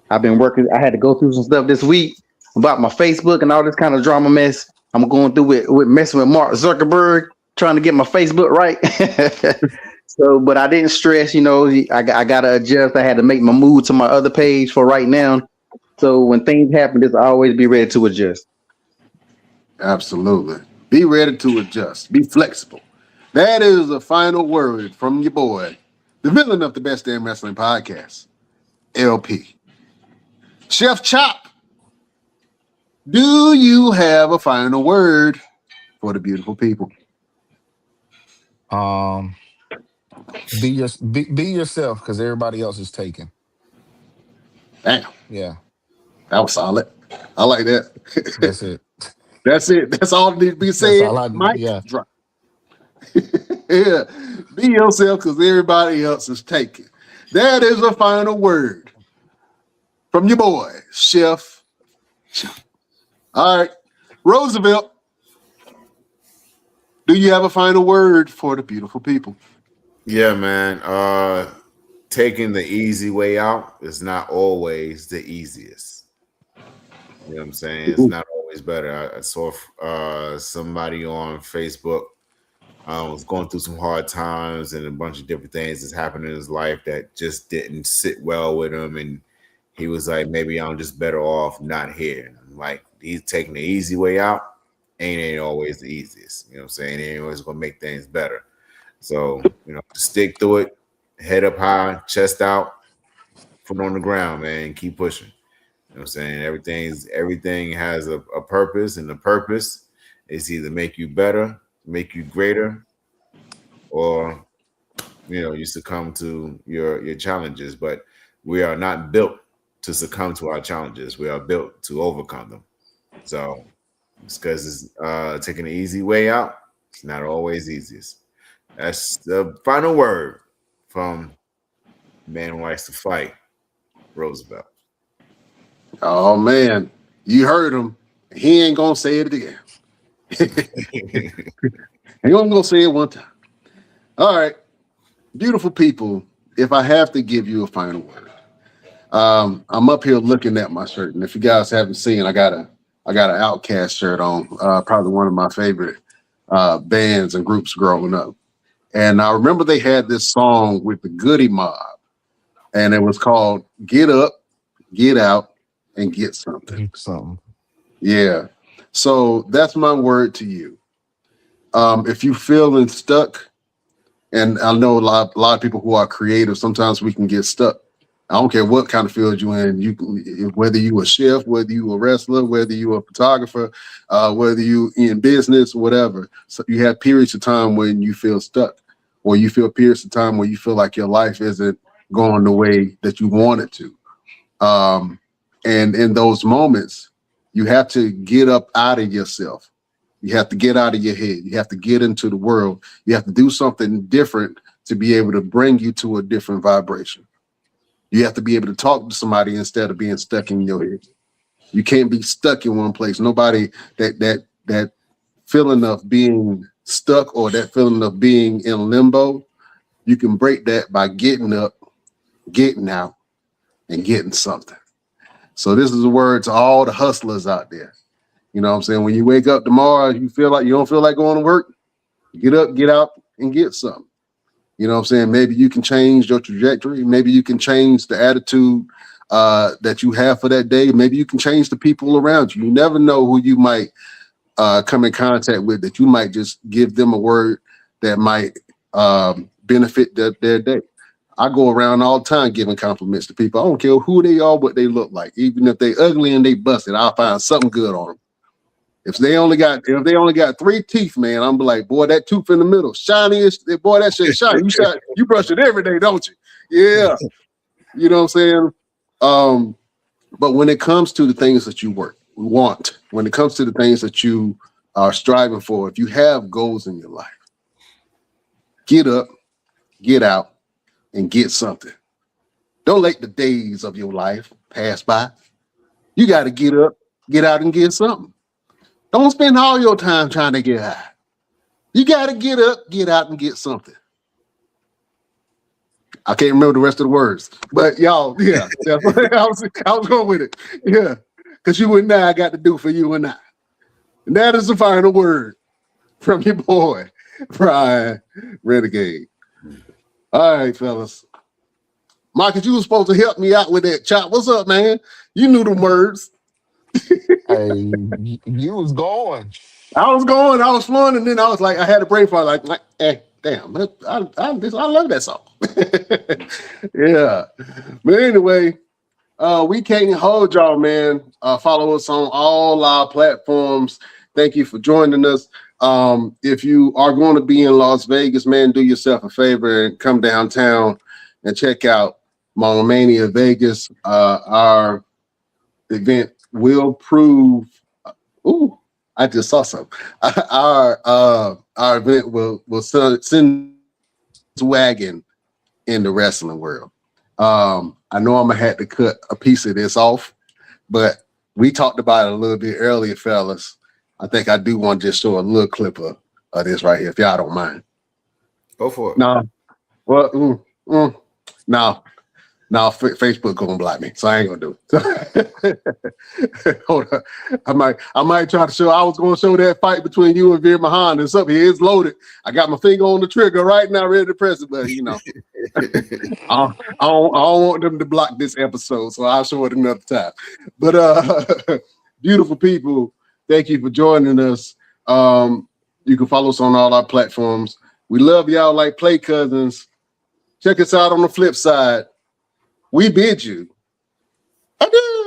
I've been working. I had to go through some stuff this week about my Facebook and all this kind of drama mess. I'm going through it with messing with Mark Zuckerberg, trying to get my Facebook right. So, but I didn't stress, I got to adjust. I had to make my move to my other page for right now. So when things happen, just always be ready to adjust. Absolutely. Be ready to adjust. Be flexible. That is the final word from your boy, the villain of the Best Damn Wrestling Podcast, LP. Chef Chop, do you have a final word for the beautiful people? Be yourself, because everybody else is taken. Damn. Yeah. That was solid. I like that. That's it. That's it. That's all that needs to be said. That's all I need. Yeah. Drop. Yeah. Be yourself, because everybody else is taken. That is a final word from your boy, Chef Chop. All right. Roosevelt, do you have a final word for the beautiful people? Yeah, man. Taking the easy way out is not always the easiest. You know what I'm saying? It's not always better. I saw somebody on Facebook was going through some hard times and a bunch of different things that's happened in his life that just didn't sit well with him. And he was like, maybe I'm just better off not here. Like, he's taking the easy way out ain't always the easiest. You know what I'm saying? It ain't always going to make things better. So, stick through it, head up high, chest out, foot on the ground, man, keep pushing. You know what I'm saying? Everything has a purpose, and the purpose is either make you better, make you greater, or you succumb to your challenges. But we are not built to succumb to our challenges. We are built to overcome them. So it's because it's taking the easy way out. It's not always easiest. That's the final word from man who likes to fight, Roosevelt. Oh man, you heard him. He ain't gonna say it again. He only gonna say it one time. All right, beautiful people. If I have to give you a final word, I'm up here looking at my shirt, and if you guys haven't seen, I got an Outcast shirt on. Probably one of my favorite bands and groups growing up. And I remember they had this song with the Goody Mob, and it was called "Get Up, Get Out, and Get Something." Yeah. So that's my word to you. If you feeling stuck, and I know a lot of people who are creative, sometimes we can get stuck. I don't care what kind of field you're in. Whether you a chef, whether you a wrestler, whether you a photographer, whether you in business, whatever. So you have periods of time when you feel stuck, or you feel periods of time where you feel like your life isn't going the way that you want it to. And in those moments, you have to get up out of yourself. You have to get out of your head. You have to get into the world. You have to do something different to be able to bring you to a different vibration. You have to be able to talk to somebody instead of being stuck in your head. You can't be stuck in one place. Nobody that feeling of being stuck or that feeling of being in limbo, you can break that by getting up, getting out, and getting something. So this is a word to all the hustlers out there. You know what I'm saying? When you wake up tomorrow, you don't feel like going to work, get up, get out, and get something. You know what I'm saying? Maybe you can change your trajectory. Maybe you can change the attitude that you have for that day. Maybe you can change the people around you. You never know who you might come in contact with, that you might just give them a word that might benefit their day. I go around all the time giving compliments to people. I don't care who they are, what they look like. Even if they ugly and they busted, I'll find something good on them. If they only got 3 teeth, man, I'm like, boy, that tooth in the middle, shiniest, boy, that shit shiny. You brush it every day, don't you? Yeah. You know what I'm saying? But when it comes to the things that you want, when it comes to the things that you are striving for, if you have goals in your life, get up, get out, and get something. Don't let the days of your life pass by. You got to get up, get out, and get something. Don't spend all your time trying to get high. You got to get up, get out, and get something. I can't remember the rest of the words, but y'all, yeah, I was going with it. Yeah, because you and I got to do for you and I. And that is the final word from your boy, Brian Renegade. All right, fellas. Marcus, you was supposed to help me out with that chop. What's up, man? You knew the words. Hey, you was going. I was flowing, and then I was like, I had a brain fart, like, damn, I love that song. Yeah. But anyway, we can't hold y'all, man. Follow us on all our platforms. Thank you for joining us. If you are going to be in Las Vegas, man, do yourself a favor and come downtown and check out Mania Vegas. Our event will prove. Ooh, I just saw something. Our event will send wagon in the wrestling world. I know I'm gonna have to cut a piece of this off, but we talked about it a little bit earlier, fellas. I think I do want to just show a little clip of this right here, if y'all don't mind. Go for it. No, well, no. Now Facebook gonna block me, so I ain't gonna do it. Hold on, I might try to show. I was gonna show that fight between you and Veer Mahan and something. It's loaded. I got my finger on the trigger right now, ready to press it, but you know, I don't want them to block this episode, so I'll show it another time. But beautiful people, thank you for joining us. You can follow us on all our platforms. We love y'all like play cousins. Check us out on the flip side. We bid you adieu.